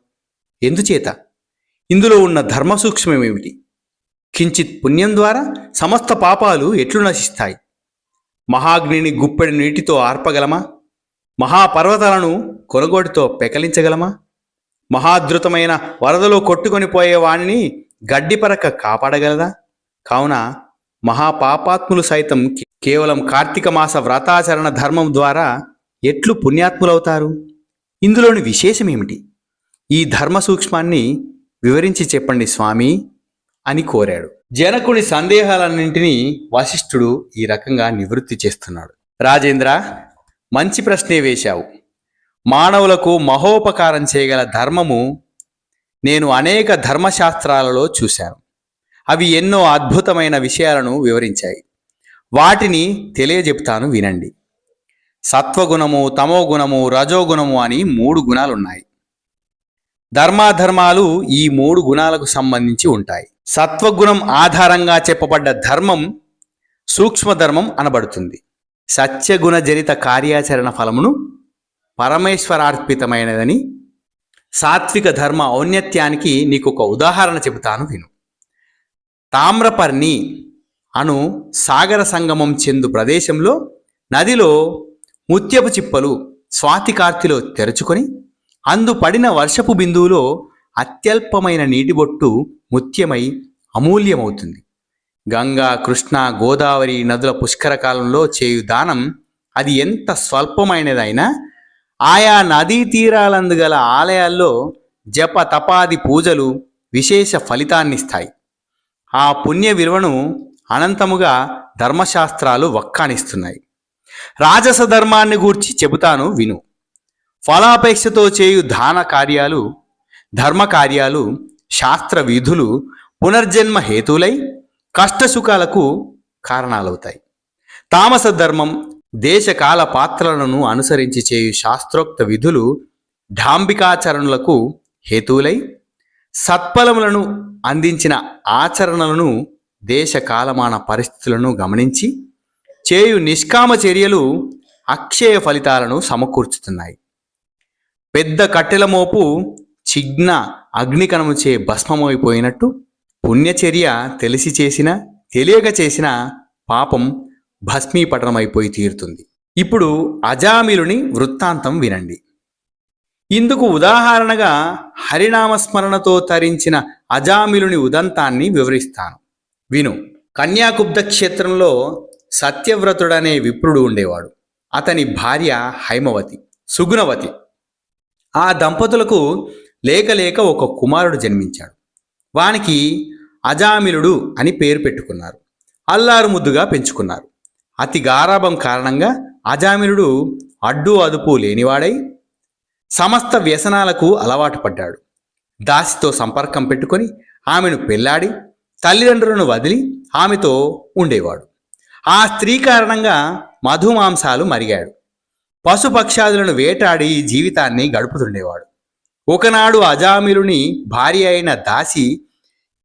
ఎందుచేత? ఇందులో ఉన్న ధర్మ సూక్ష్మమేమిటి? కించిత్ పుణ్యం ద్వారా సమస్త పాపాలు ఎట్లు నశిస్తాయి? మహాగ్నిని గుప్పెడి నీటితో ఆర్పగలమా? మహాపర్వతాలను కొనగోటితో పెకలించగలమా? మహాద్రుతమైన వరదలో కొట్టుకొని పోయే వాణిని గడ్డిపరక కాపాడగలదా? కావున మహాపాపాత్ములు సైతం కేవలం కార్తీక మాస వ్రతాచరణ ధర్మం ద్వారా ఎట్లు పుణ్యాత్ములవుతారు? ఇందులోని విశేషమేమిటి? ఈ ధర్మ సూక్ష్మాన్ని వివరించి చెప్పండి స్వామి అని కోరాడు. జనకుని సందేహాలన్నింటినీ వశిష్ఠుడు ఈ రకంగా నివృత్తి చేస్తున్నాడు. రాజేంద్ర, మంచి ప్రశ్నే వేశావు. మానవులకు మహోపకారం చేయగల ధర్మము నేను అనేక ధర్మశాస్త్రాలలో చూశాను. అవి ఎన్నో అద్భుతమైన విషయాలను వివరించాయి. వాటిని తెలియజెప్తాను వినండి. సత్వగుణము, తమోగుణము, రజోగుణము అని 3 గుణాలున్నాయి. ధర్మాధర్మాలు ఈ 3 గుణాలకు సంబంధించి ఉంటాయి. సత్వగుణం ఆధారంగా చెప్పబడ్డ ధర్మం సూక్ష్మధర్మం అనబడుతుంది. సత్యగుణ జనిత కార్యాచరణ ఫలమును పరమేశ్వరార్పితమైనదని సాత్విక ధర్మ ఔన్నత్యానికి నీకు ఒక ఉదాహరణ చెబుతాను విను. తామ్రపర్ణి అను సాగర సంగమం చెందు ప్రదేశంలో నదిలో ముత్యపు చిప్పలు స్వాతికార్తిలో తెరుచుకొని అందు పడిన వర్షపు బిందువులో అత్యల్పమైన నీటిబొట్టు ముత్యమై అమూల్యమవుతుంది. గంగా, కృష్ణ, గోదావరి నదుల పుష్కర కాలంలో చేయు దానం అది ఎంత స్వల్పమైనదైనా ఆయా నదీ తీరాలందు గల ఆలయాల్లో జప తపాది పూజలు విశేష ఫలితాన్నిస్తాయి. ఆ పుణ్య విలువను అనంతముగా ధర్మశాస్త్రాలు వక్కాణిస్తున్నాయి. రాజస ధర్మాన్ని గూర్చి చెబుతాను విను. ఫలాపేక్షతో చేయు దాన కార్యాలు, ధర్మకార్యాలు, శాస్త్ర విధులు పునర్జన్మ హేతులై కష్టసుఖాలకు కారణాలవుతాయి. తామస ధర్మం దేశకాల పాత్రలను అనుసరించి చేయు శాస్త్రోక్త విధులు డాంబికాచరణలకు హేతువులై సత్ఫలములను అందించిన ఆచరణలను దేశకాలమాన పరిస్థితులను గమనించి చేయు నిష్కామ చర్యలు అక్షయ ఫలితాలను సమకూర్చుతున్నాయి. పెద్ద కట్టెల మోపు చిగ్న అగ్నికణముచే భస్మమైపోయినట్టు పుణ్యచర్య తెలిసి చేసిన తెలియక చేసిన పాపం భస్మీపటనమైపోయి తీరుతుంది. ఇప్పుడు అజామిలుని వృత్తాంతం వినండి. ఇందుకు ఉదాహరణగా హరినామస్మరణతో తరించిన అజామిలుని ఉదంతాన్ని వివరిస్తాను విను. కన్యాకుబ్జ క్షేత్రంలో సత్యవ్రతుడనే విప్రుడు ఉండేవాడు. అతని భార్య హైమవతి, సుగుణవతి. ఆ దంపతులకు లేక ఒక కుమారుడు జన్మించాడు. వానికి అజామిలుడు అని పేరు పెట్టుకున్నారు. అల్లారు ముద్దుగా పెంచుకున్నారు. అతి గారాభం కారణంగా అజామిలుడు అడ్డు అదుపు లేనివాడై సమస్త వ్యసనాలకు అలవాటు పడ్డాడు. దాసితో సంపర్కం పెట్టుకొని ఆమెను పెళ్లాడి తల్లిదండ్రులను వదిలి ఆమెతో ఉండేవాడు. ఆ స్త్రీ కారణంగా మధుమాంసాలు మరిగాడు. పశుపక్షాదులను వేటాడి జీవితాన్ని గడుపుతుండేవాడు. ఒకనాడు అజామిలుని భార్య అయిన దాసి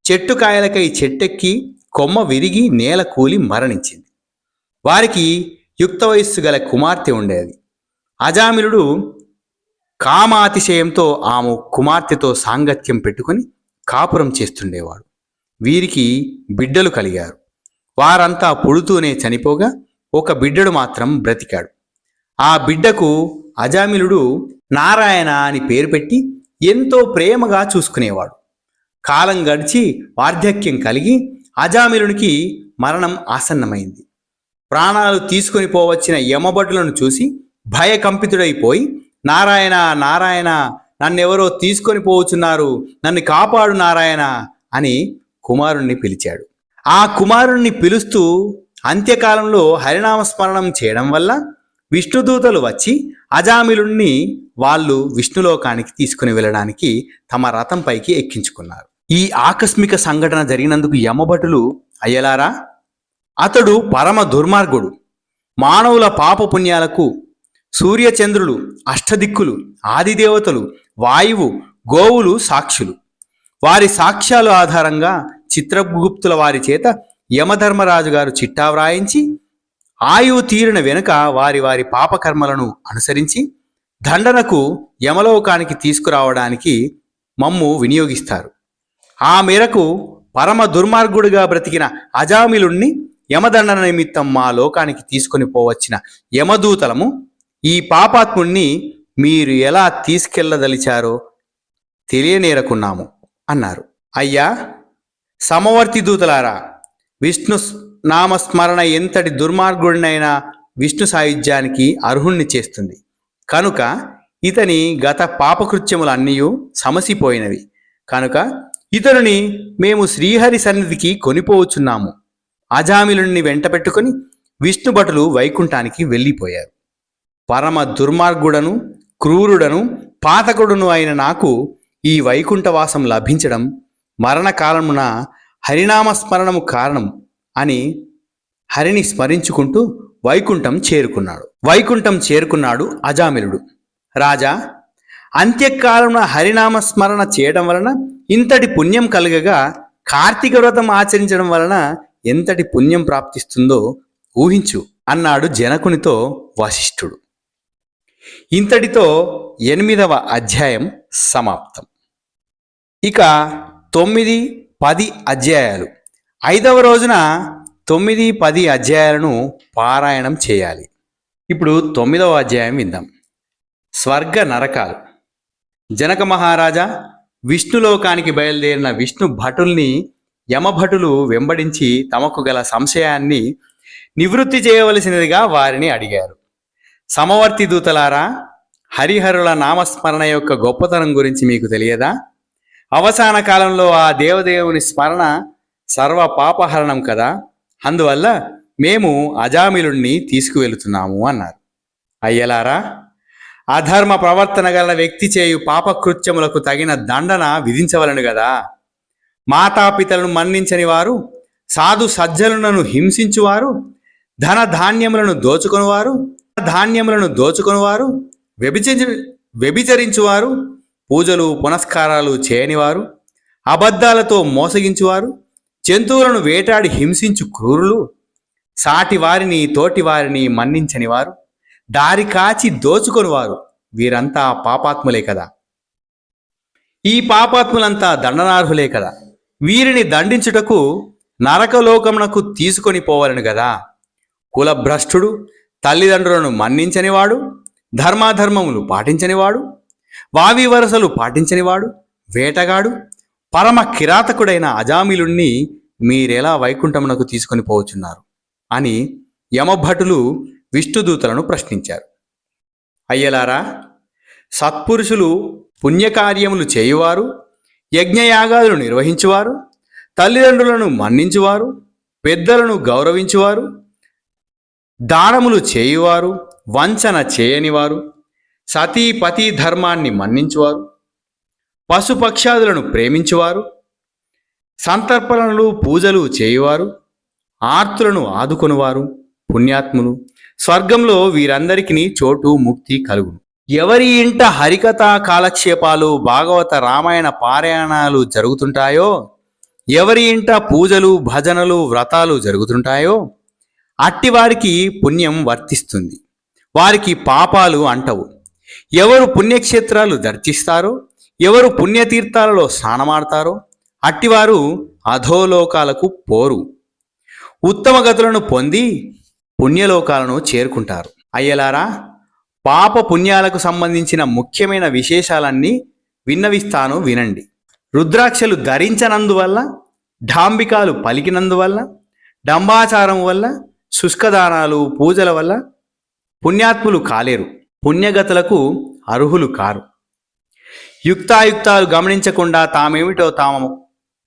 చెట్టుకాయలకై చెట్టెక్కి కొమ్మ విరిగి నేల కూలి మరణించింది. వారికి యుక్త వయస్సు గల కుమార్తె ఉండేది. అజామిలుడు కామాతిశయంతో ఆమె కుమార్తెతో సాంగత్యం పెట్టుకుని కాపురం చేస్తుండేవాడు. వీరికి బిడ్డలు కలిగారు. వారంతా పుడుతూనే చనిపోగా ఒక బిడ్డడు మాత్రం బ్రతికాడు. ఆ బిడ్డకు అజామిలుడు నారాయణ అని పేరు పెట్టి ఎంతో ప్రేమగా చూసుకునేవాడు. కాలం గడిచి వార్ధక్యం కలిగి అజామిలునికి మరణం ఆసన్నమైంది. ప్రాణాలు తీసుకొని పోవచ్చిన యమభటులను చూసి భయకంపితుడైపోయి నారాయణ నారాయణ, నన్నెవరో తీసుకొని పోవచ్చున్నారు, నన్ను కాపాడు నారాయణ అని కుమారుణ్ణి పిలిచాడు. ఆ కుమారుణ్ణి పిలుస్తూ అంత్యకాలంలో హరినామస్మరణం చేయడం వల్ల విష్ణుదూతలు వచ్చి అజామిలుణ్ణి వాళ్ళు విష్ణులోకానికి తీసుకుని వెళ్ళడానికి తమ రథంపైకి ఎక్కించుకున్నారు. ఈ ఆకస్మిక సంఘటన జరిగినందుకు యమభటులు, అయ్యలారా, అతడు పరమ దుర్మార్గుడు, మానవుల పాపపుణ్యాలకు సూర్యచంద్రులు, అష్టదిక్కులు, ఆదిదేవతలు, వాయువు, గోవులు సాక్షులు. వారి సాక్ష్యాల ఆధారంగా చిత్రగుప్తుల వారి చేత యమధర్మరాజు గారు చిట్టా వ్రాయించి ఆయువు తీరిన వెనుక వారి వారి పాపకర్మలను అనుసరించి దండనకు యమలోకానికి తీసుకురావడానికి మమ్ము వినియోగిస్తారు. ఆ మేరకు పరమ దుర్మార్గుడిగా బ్రతికిన అజామిలుణ్ణి యమదండన నిమిత్తం మా లోకానికి తీసుకొని పోవచ్చిన యమదూతలము ఈ పాపాత్ముణ్ణి మీరు ఎలా తీసుకెళ్లదలిచారో తెలియనేరకున్నాము అన్నారు. అయ్యా సమవర్తి దూతలారా, విష్ణు నామస్మరణ ఎంతటి దుర్మార్గుడినైనా విష్ణు సాయుధ్యానికి అర్హుణ్ణి చేస్తుంది. కనుక ఇతని గత పాపకృత్యములన్నీ సమసిపోయినవి. కనుక ఇతరుని మేము శ్రీహరి సన్నిధికి కొనిపోవచ్చున్నాము. అజామిలుణ్ణి వెంట పెట్టుకుని విష్ణుభటులు వైకుంఠానికి వెళ్ళిపోయారు. పరమ దుర్మార్గుడను, క్రూరుడను, పాతకుడును అయిన నాకు ఈ వైకుంఠవాసం లభించడం మరణకాలమున హరినామస్మరణము కారణం అని హరిని స్మరించుకుంటూ వైకుంఠం చేరుకున్నాడు అజామిలుడు. రాజా, అంత్యకాలమున హరినామస్మరణ చేయడం వలన ఇంతటి పుణ్యం కలగగా కార్తీక వ్రతం ఆచరించడం వలన ఎంతటి పుణ్యం ప్రాప్తిస్తుందో ఊహించు అన్నాడు జనకునితో వశిష్ఠుడు. ఇంతటితో 8వ అధ్యాయం సమాప్తం. ఇక 9, 10 అధ్యాయాలు. 5వ రోజున 9, 10 అధ్యాయాలను పారాయణం చేయాలి. ఇప్పుడు 9వ అధ్యాయం విందాం. స్వర్గ నరకాలు. జనక మహారాజా, విష్ణులోకానికి బయలుదేరిన విష్ణు భటుల్ని యమభటులు వెంబడించి తమకు గల సంశయాన్ని నివృత్తి చేయవలసినదిగా వారిని అడిగారు. సమవర్తి దూతలారా, హరిహరుల నామస్మరణ యొక్క గొప్పతనం గురించి మీకు తెలియదా? అవసాన కాలంలో ఆ దేవదేవుని స్మరణ సర్వ పాపహరణం కదా. అందువల్ల మేము అజామిలుణ్ణి తీసుకువెళుతున్నాము అన్నారు. అయ్యలారా, అధర్మ ప్రవర్తన గల వ్యక్తి చేయు పాపకృత్యములకు తగిన దండన విధించవలను గదా. మాతాపితలను మన్నించని వారు, సాధు సజ్జనులను హింసించువారు, ధన ధాన్యములను దోచుకొనివారు, వ్యభిచరించువారు, పూజలు పునస్కారాలు చేయనివారు, అబద్ధాలతో మోసగించువారు, జంతువులను వేటాడి హింసించు క్రూరులు, సాటి వారిని తోటి వారిని మన్నించనివారు, దారి కాచి దోచుకొనివారు, వీరంతా పాపాత్ములే కదా. ఈ పాపాత్ములంతా దండనార్హులే కదా. వీరిని దండించుటకు నరకలోకమునకు తీసుకొని పోవాలని కదా. కులభ్రష్టుడు, తల్లిదండ్రులను మన్నించనివాడు, ధర్మాధర్మములు పాటించనివాడు, వావి వరసలు పాటించనివాడు, వేటగాడు, పరమ కిరాతకుడైన అజామిలుణ్ణి మీరెలా వైకుంఠమునకు తీసుకొని పోవచ్చున్నారు అని యమభటులు విష్ణుదూతలను ప్రశ్నించారు. అయ్యలారా, సత్పురుషులు పుణ్యకార్యములు చేయువారు, యజ్ఞయాగాదులు నిర్వహించువారు, తల్లిదండ్రులను మన్నించువారు, పెద్దలను గౌరవించువారు, దానములు చేయువారు, వంచన చేయనివారు, సతీపతి ధర్మాన్ని మన్నించువారు, పశుపక్షాదులను ప్రేమించువారు, సంతర్పణలు పూజలు చేయువారు, ఆర్తులను ఆదుకొనువారు పుణ్యాత్ములు. స్వర్గంలో వీరందరికీ చోటు, ముక్తి కలుగును. ఎవరి ఇంట హరికథా కాలక్షేపాలు, భాగవత రామాయణ పారాయణాలు జరుగుతుంటాయో, ఎవరి ఇంట పూజలు భజనలు వ్రతాలు జరుగుతుంటాయో అట్టివారికి పుణ్యం వర్తిస్తుంది, వారికి పాపాలు అంటవు. ఎవరు పుణ్యక్షేత్రాలు దర్శిస్తారో, ఎవరు పుణ్యతీర్థాలలో స్నానమాడతారో అట్టివారు అధోలోకాలకు పోరు, ఉత్తమ గతులను పొంది పుణ్యలోకాలను చేరుకుంటారు. అయ్యలారా, పాప పుణ్యాలకు సంబంధించిన ముఖ్యమైన విశేషాలన్నీ విన్నవిస్తాను, వినండి. రుద్రాక్షలు ధరించనందువల్ల, డాంబికాలు పలికినందువల్ల, డంబాచారం వల్ల, శుష్కదానాలు పూజల వల్ల పుణ్యాత్ములు కాలేరు, పుణ్యగతులకు అర్హులు కారు. యుక్తాయుక్తాలు గమనించకుండా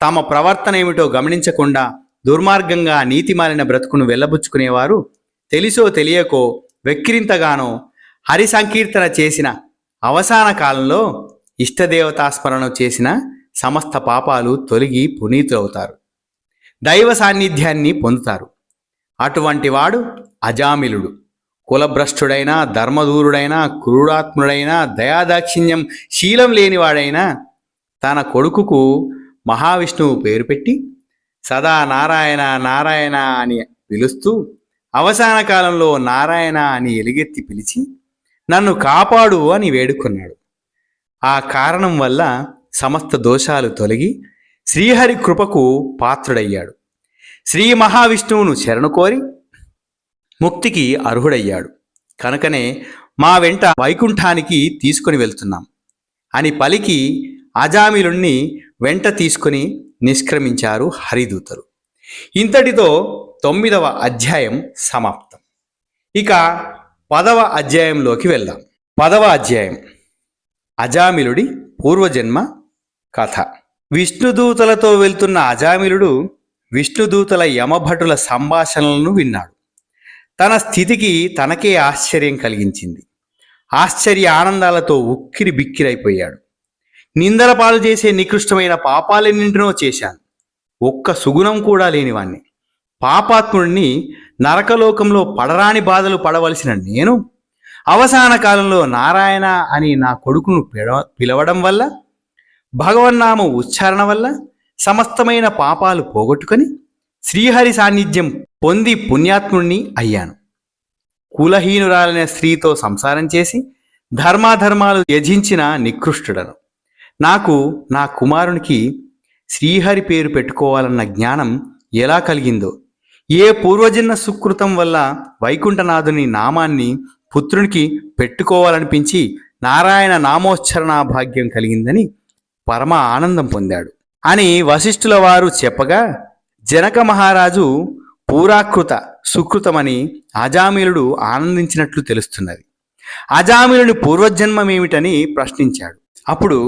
తమ ప్రవర్తన ఏమిటో గమనించకుండా దుర్మార్గంగా నీతిమాలిన బ్రతుకును వెళ్ళబుచ్చుకునేవారు తెలిసో తెలియకో వెక్కిరింతగానో హరి సంకీర్తన చేసిన అవసాన కాలంలో ఇష్టదేవతాస్మరణ చేసిన సమస్త పాపాలు తొలగి పునీతులవుతారు, దైవ సాన్నిధ్యాన్ని పొందుతారు. అటువంటి వాడు అజామిలుడు. కులభ్రష్టుడైనా, ధర్మదూరుడైనా, క్రూరాత్ముడైనా, దయాదాక్షిణ్యం శీలం లేనివాడైనా తన కొడుకుకు మహావిష్ణువు పేరు పెట్టి సదా నారాయణ నారాయణ అని పిలుస్తూ అవసాన కాలంలో నారాయణ అని ఎలుగెత్తి పిలిచి నన్ను కాపాడు అని వేడుకున్నాడు. ఆ కారణం వల్ల సమస్త దోషాలు తొలగి శ్రీహరి కృపకు పాత్రుడయ్యాడు. శ్రీ మహావిష్ణువును శరణు కోరి ముక్తికి అర్హుడయ్యాడు. కనుకనే మా వెంట వైకుంఠానికి తీసుకుని వెళ్తున్నాం అని పలికి అజామిలుణ్ణి వెంట తీసుకుని నిష్క్రమించారు హరిదూతలు. ఇంతటితో 9వ అధ్యాయం సమాప్తం. ఇక 10వ అధ్యాయంలోకి వెళ్దాం. 10వ అధ్యాయం అజామిలుడి పూర్వజన్మ కథ. విష్ణుదూతలతో వెళ్తున్న అజామిలుడు విష్ణుదూతల యమభటుల సంభాషణలను విన్నాడు. తన స్థితికి తనకే ఆశ్చర్యం కలిగించింది. ఆశ్చర్య ఆనందాలతో ఉక్కిరి బిక్కిరైపోయాడు. నిందల పాలు చేసే నికృష్టమైన పాపాలెన్నింటినో చేశాను. ఒక్క సుగుణం కూడా లేనివాణ్ణి. పాపాత్ముడిని నరకలోకంలో పడరాని బాధలు పడవలసిన నేను అవసాన కాలంలో నారాయణ అని నా కొడుకును పిలవడం వల్ల, భగవన్నామ ఉచ్చారణ వల్ల సమస్తమైన పాపాలు పోగొట్టుకొని శ్రీహరి సాన్నిధ్యం పొంది పుణ్యాత్ముణ్ణి అయ్యాను. కులహీనురాలైన స్త్రీతో సంసారం చేసి ధర్మాధర్మాలు త్యజించిన నికృష్టుడను. నాకు నా కుమారునికి శ్రీహరి పేరు పెట్టుకోవాలన్న జ్ఞానం ఎలా కలిగిందో, ఏ పూర్వజన్మ సుకృతం వల్ల వైకుంఠనాథుని నామాన్ని పుత్రునికి పెట్టుకోవాలనిపించి నారాయణ నామోచ్చరణ భాగ్యం కలిగిందని పరమ ఆనందం పొందాడు అని వశిష్ఠుల వారు చెప్పగా, జనక మహారాజు పూరాకృత సుకృతమని అజామిలుడు ఆనందించినట్లు తెలుస్తున్నది. అజామిలుని పూర్వజన్మమేమిటని ప్రశ్నించాడు. అప్పుడు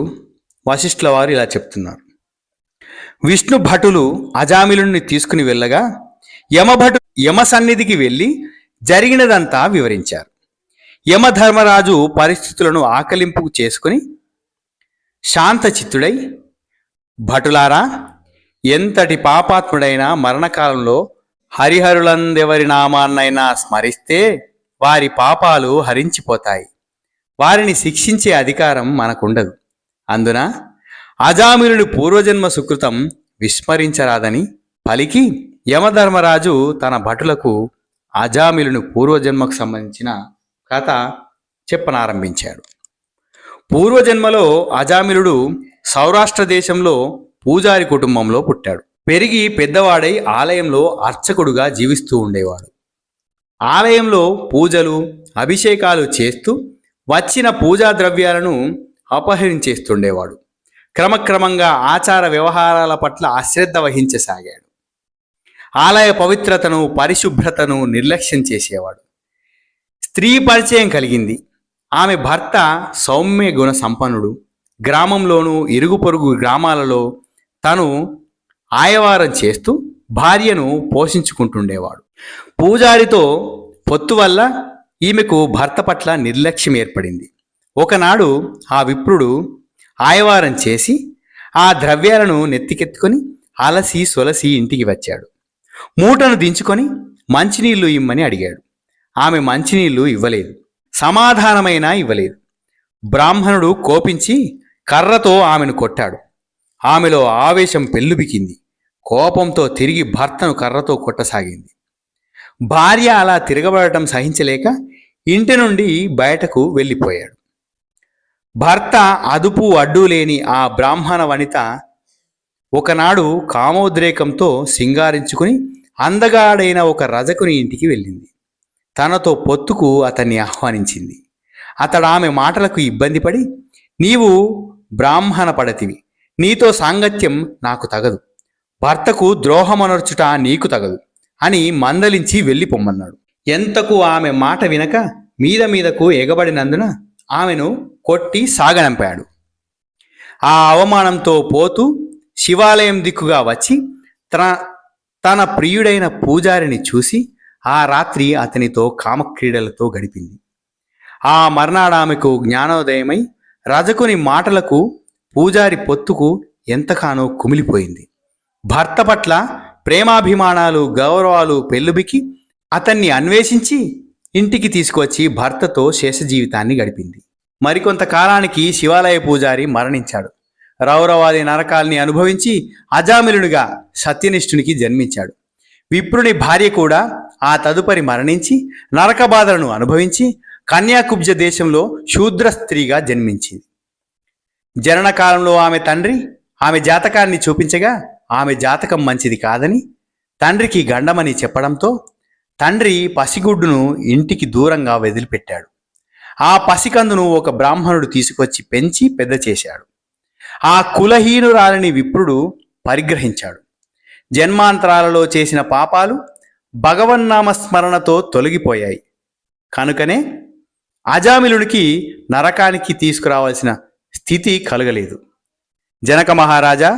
వశిష్ఠుల వారు ఇలా చెప్తున్నారు. విష్ణు భటులు అజామిలుని తీసుకుని వెళ్ళగా యమ సన్నిధికి వెళ్ళి జరిగినదంతా వివరించారు. యమధర్మరాజు పరిస్థితులను ఆకలింపు చేసుకుని శాంతచిత్తుడై, భటులారా, ఎంతటి పాపాత్ముడైనా మరణకాలంలో హరిహరులందెవరి నామాన్నైనా స్మరిస్తే వారి పాపాలు హరించిపోతాయి. వారిని శిక్షించే అధికారం మనకుండదు. అందున అజామిలుని పూర్వజన్మ సుకృతం విస్మరించరాదని పలికి యమధర్మరాజు తన భటులకు అజామిలుని పూర్వజన్మకు సంబంధించిన కథ చెప్పనారంభించాడు. పూర్వజన్మలో అజామిలుడు సౌరాష్ట్ర దేశంలో పూజారి కుటుంబంలో పుట్టాడు. పెరిగి పెద్దవాడై ఆలయంలో అర్చకుడుగా జీవిస్తూ ఉండేవాడు. ఆలయంలో పూజలు అభిషేకాలు చేస్తూ వచ్చిన పూజా ద్రవ్యాలను అపహరించేస్తుండేవాడు. క్రమక్రమంగా ఆచార వ్యవహారాల పట్ల అశ్రద్ధ వహించసాగాడు. ఆలయ పవిత్రతను పరిశుభ్రతను నిర్లక్ష్యం చేసేవాడు. స్త్రీ పరిచయం కలిగింది. ఆమె భర్త సౌమ్య గుణ సంపన్నుడు. గ్రామంలోనూ ఇరుగు పొరుగు గ్రామాలలో తను ఆయవారం చేస్తూ భార్యను పోషించుకుంటుండేవాడు. పూజారితో పొత్తు వల్ల ఈమెకు భర్త పట్ల నిర్లక్ష్యం ఏర్పడింది. ఒకనాడు ఆ విప్రుడు ఆయవారం చేసి ఆ ద్రవ్యాలను నెత్తికెత్తుకొని అలసి సొలసి ఇంటికి వచ్చాడు. మూటను దించుకొని మంచినీళ్లు ఇమ్మని అడిగాడు. ఆమె మంచినీళ్లు ఇవ్వలేదు, సమాధానమైనా ఇవ్వలేదు. బ్రాహ్మణుడు కోపించి కర్రతో ఆమెను కొట్టాడు. ఆమెలో ఆవేశం పెల్లుబికింది. కోపంతో తిరిగి భర్తను కర్రతో కొట్టసాగింది. భార్య అలా తిరగబడటం సహించలేక ఇంటి నుండి బయటకు వెళ్ళిపోయాడు. భర్త అదుపు అడ్డు లేని ఆ బ్రాహ్మణ వనిత ఒకనాడు కామోద్రేకంతో సింగారించుకుని అందగాడైన ఒక రజకుని ఇంటికి వెళ్ళింది. తనతో పొత్తుకు అతన్ని ఆహ్వానించింది. అతడు ఆమె మాటలకు ఇబ్బంది పడి, నీవు బ్రాహ్మణ పడతివి, నీతో సాంగత్యం నాకు తగదు, భర్తకు ద్రోహమనర్చుట నీకు తగదు అని మందలించి వెళ్ళిపోమ్మన్నాడు. ఎంతకు ఆమె మాట వినక మీద మీదకు ఎగబడినందున ఆమెను కొట్టి సాగనంపాడు. ఆ అవమానంతో పోతూ శివాలయం దిక్కుగా వచ్చి తన ప్రియుడైన పూజారిని చూసి ఆ రాత్రి అతనితో కామక్రీడలతో గడిపింది. ఆ మర్నాడు ఆమెకు జ్ఞానోదయమై రజకుని మాటలకు పూజారి పొత్తుకు ఎంతగానో కుమిలిపోయింది. భర్త పట్ల ప్రేమాభిమానాలు గౌరవాలు పెళ్ళుబికి అతన్ని అన్వేషించి ఇంటికి తీసుకువచ్చి భర్తతో శేష జీవితాన్ని గడిపింది. మరికొంతకాలానికి శివాలయ పూజారి మరణించాడు. రౌరవాది నరకాల్ని అనుభవించి అజామిలునిగా సత్యనిష్ఠునికి జన్మించాడు. విప్రుని భార్య కూడా ఆ తదుపరి మరణించి నరక బాధలను అనుభవించి కన్యాకుబ్జ దేశంలో శూద్ర స్త్రీగా జన్మించింది. జనన కాలంలో ఆమె తండ్రి ఆమె జాతకాన్ని చూపించగా ఆమె జాతకం మంచిది కాదని తండ్రికి గండమని చెప్పడంతో తండ్రి పసిగుడ్డును ఇంటికి దూరంగా వదిలిపెట్టాడు. ఆ పసికందును ఒక బ్రాహ్మణుడు తీసుకొచ్చి పెంచి పెద్ద చేశాడు. ఆ కులహీనురాలని విప్రుడు పరిగ్రహించాడు. జన్మాంతరాలలో చేసిన పాపాలు భగవన్నామ స్మరణతో తొలగిపోయాయి. కనుకనే అజామిలునికి నరకానికి తీసుకురావాల్సిన స్థితి కలగలేదు. జనక మహారాజా,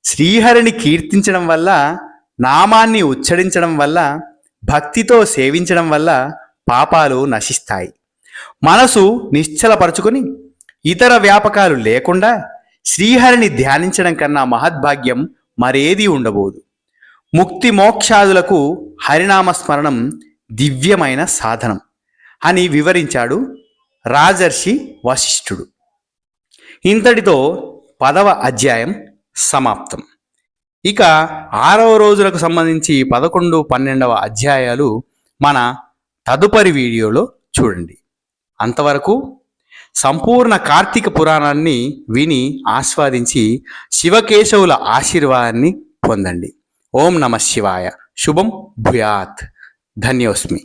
శ్రీహరిని కీర్తించడం వల్ల, నామాన్ని ఉచ్చరించడం వల్ల, భక్తితో సేవించడం వల్ల పాపాలు నశిస్తాయి. మనసు నిశ్చలపరుచుకొని ఇతర వ్యాపకాలు లేకుండా శ్రీహరిని ధ్యానించడం కన్నా మహద్భాగ్యం మరేదీ ఉండబోదు. ముక్తి మోక్షాదులకు హరినామస్మరణం దివ్యమైన సాధనం అని వివరించాడు రాజర్షి వశిష్ఠుడు. ఇంతటితో 10వ అధ్యాయం సమాప్తం. ఇక 6వ రోజులకు సంబంధించి 11, 12వ అధ్యాయాలు మన తదుపరి వీడియోలో చూడండి. అంతవరకు సంపూర్ణ కార్తీక పురాణాన్ని విని ఆస్వాదించి శివకేశవుల ఆశీర్వాదాన్ని పొందండి. ఓం నమః శివాయ. శుభం భూయాత్. ధన్యోస్మి.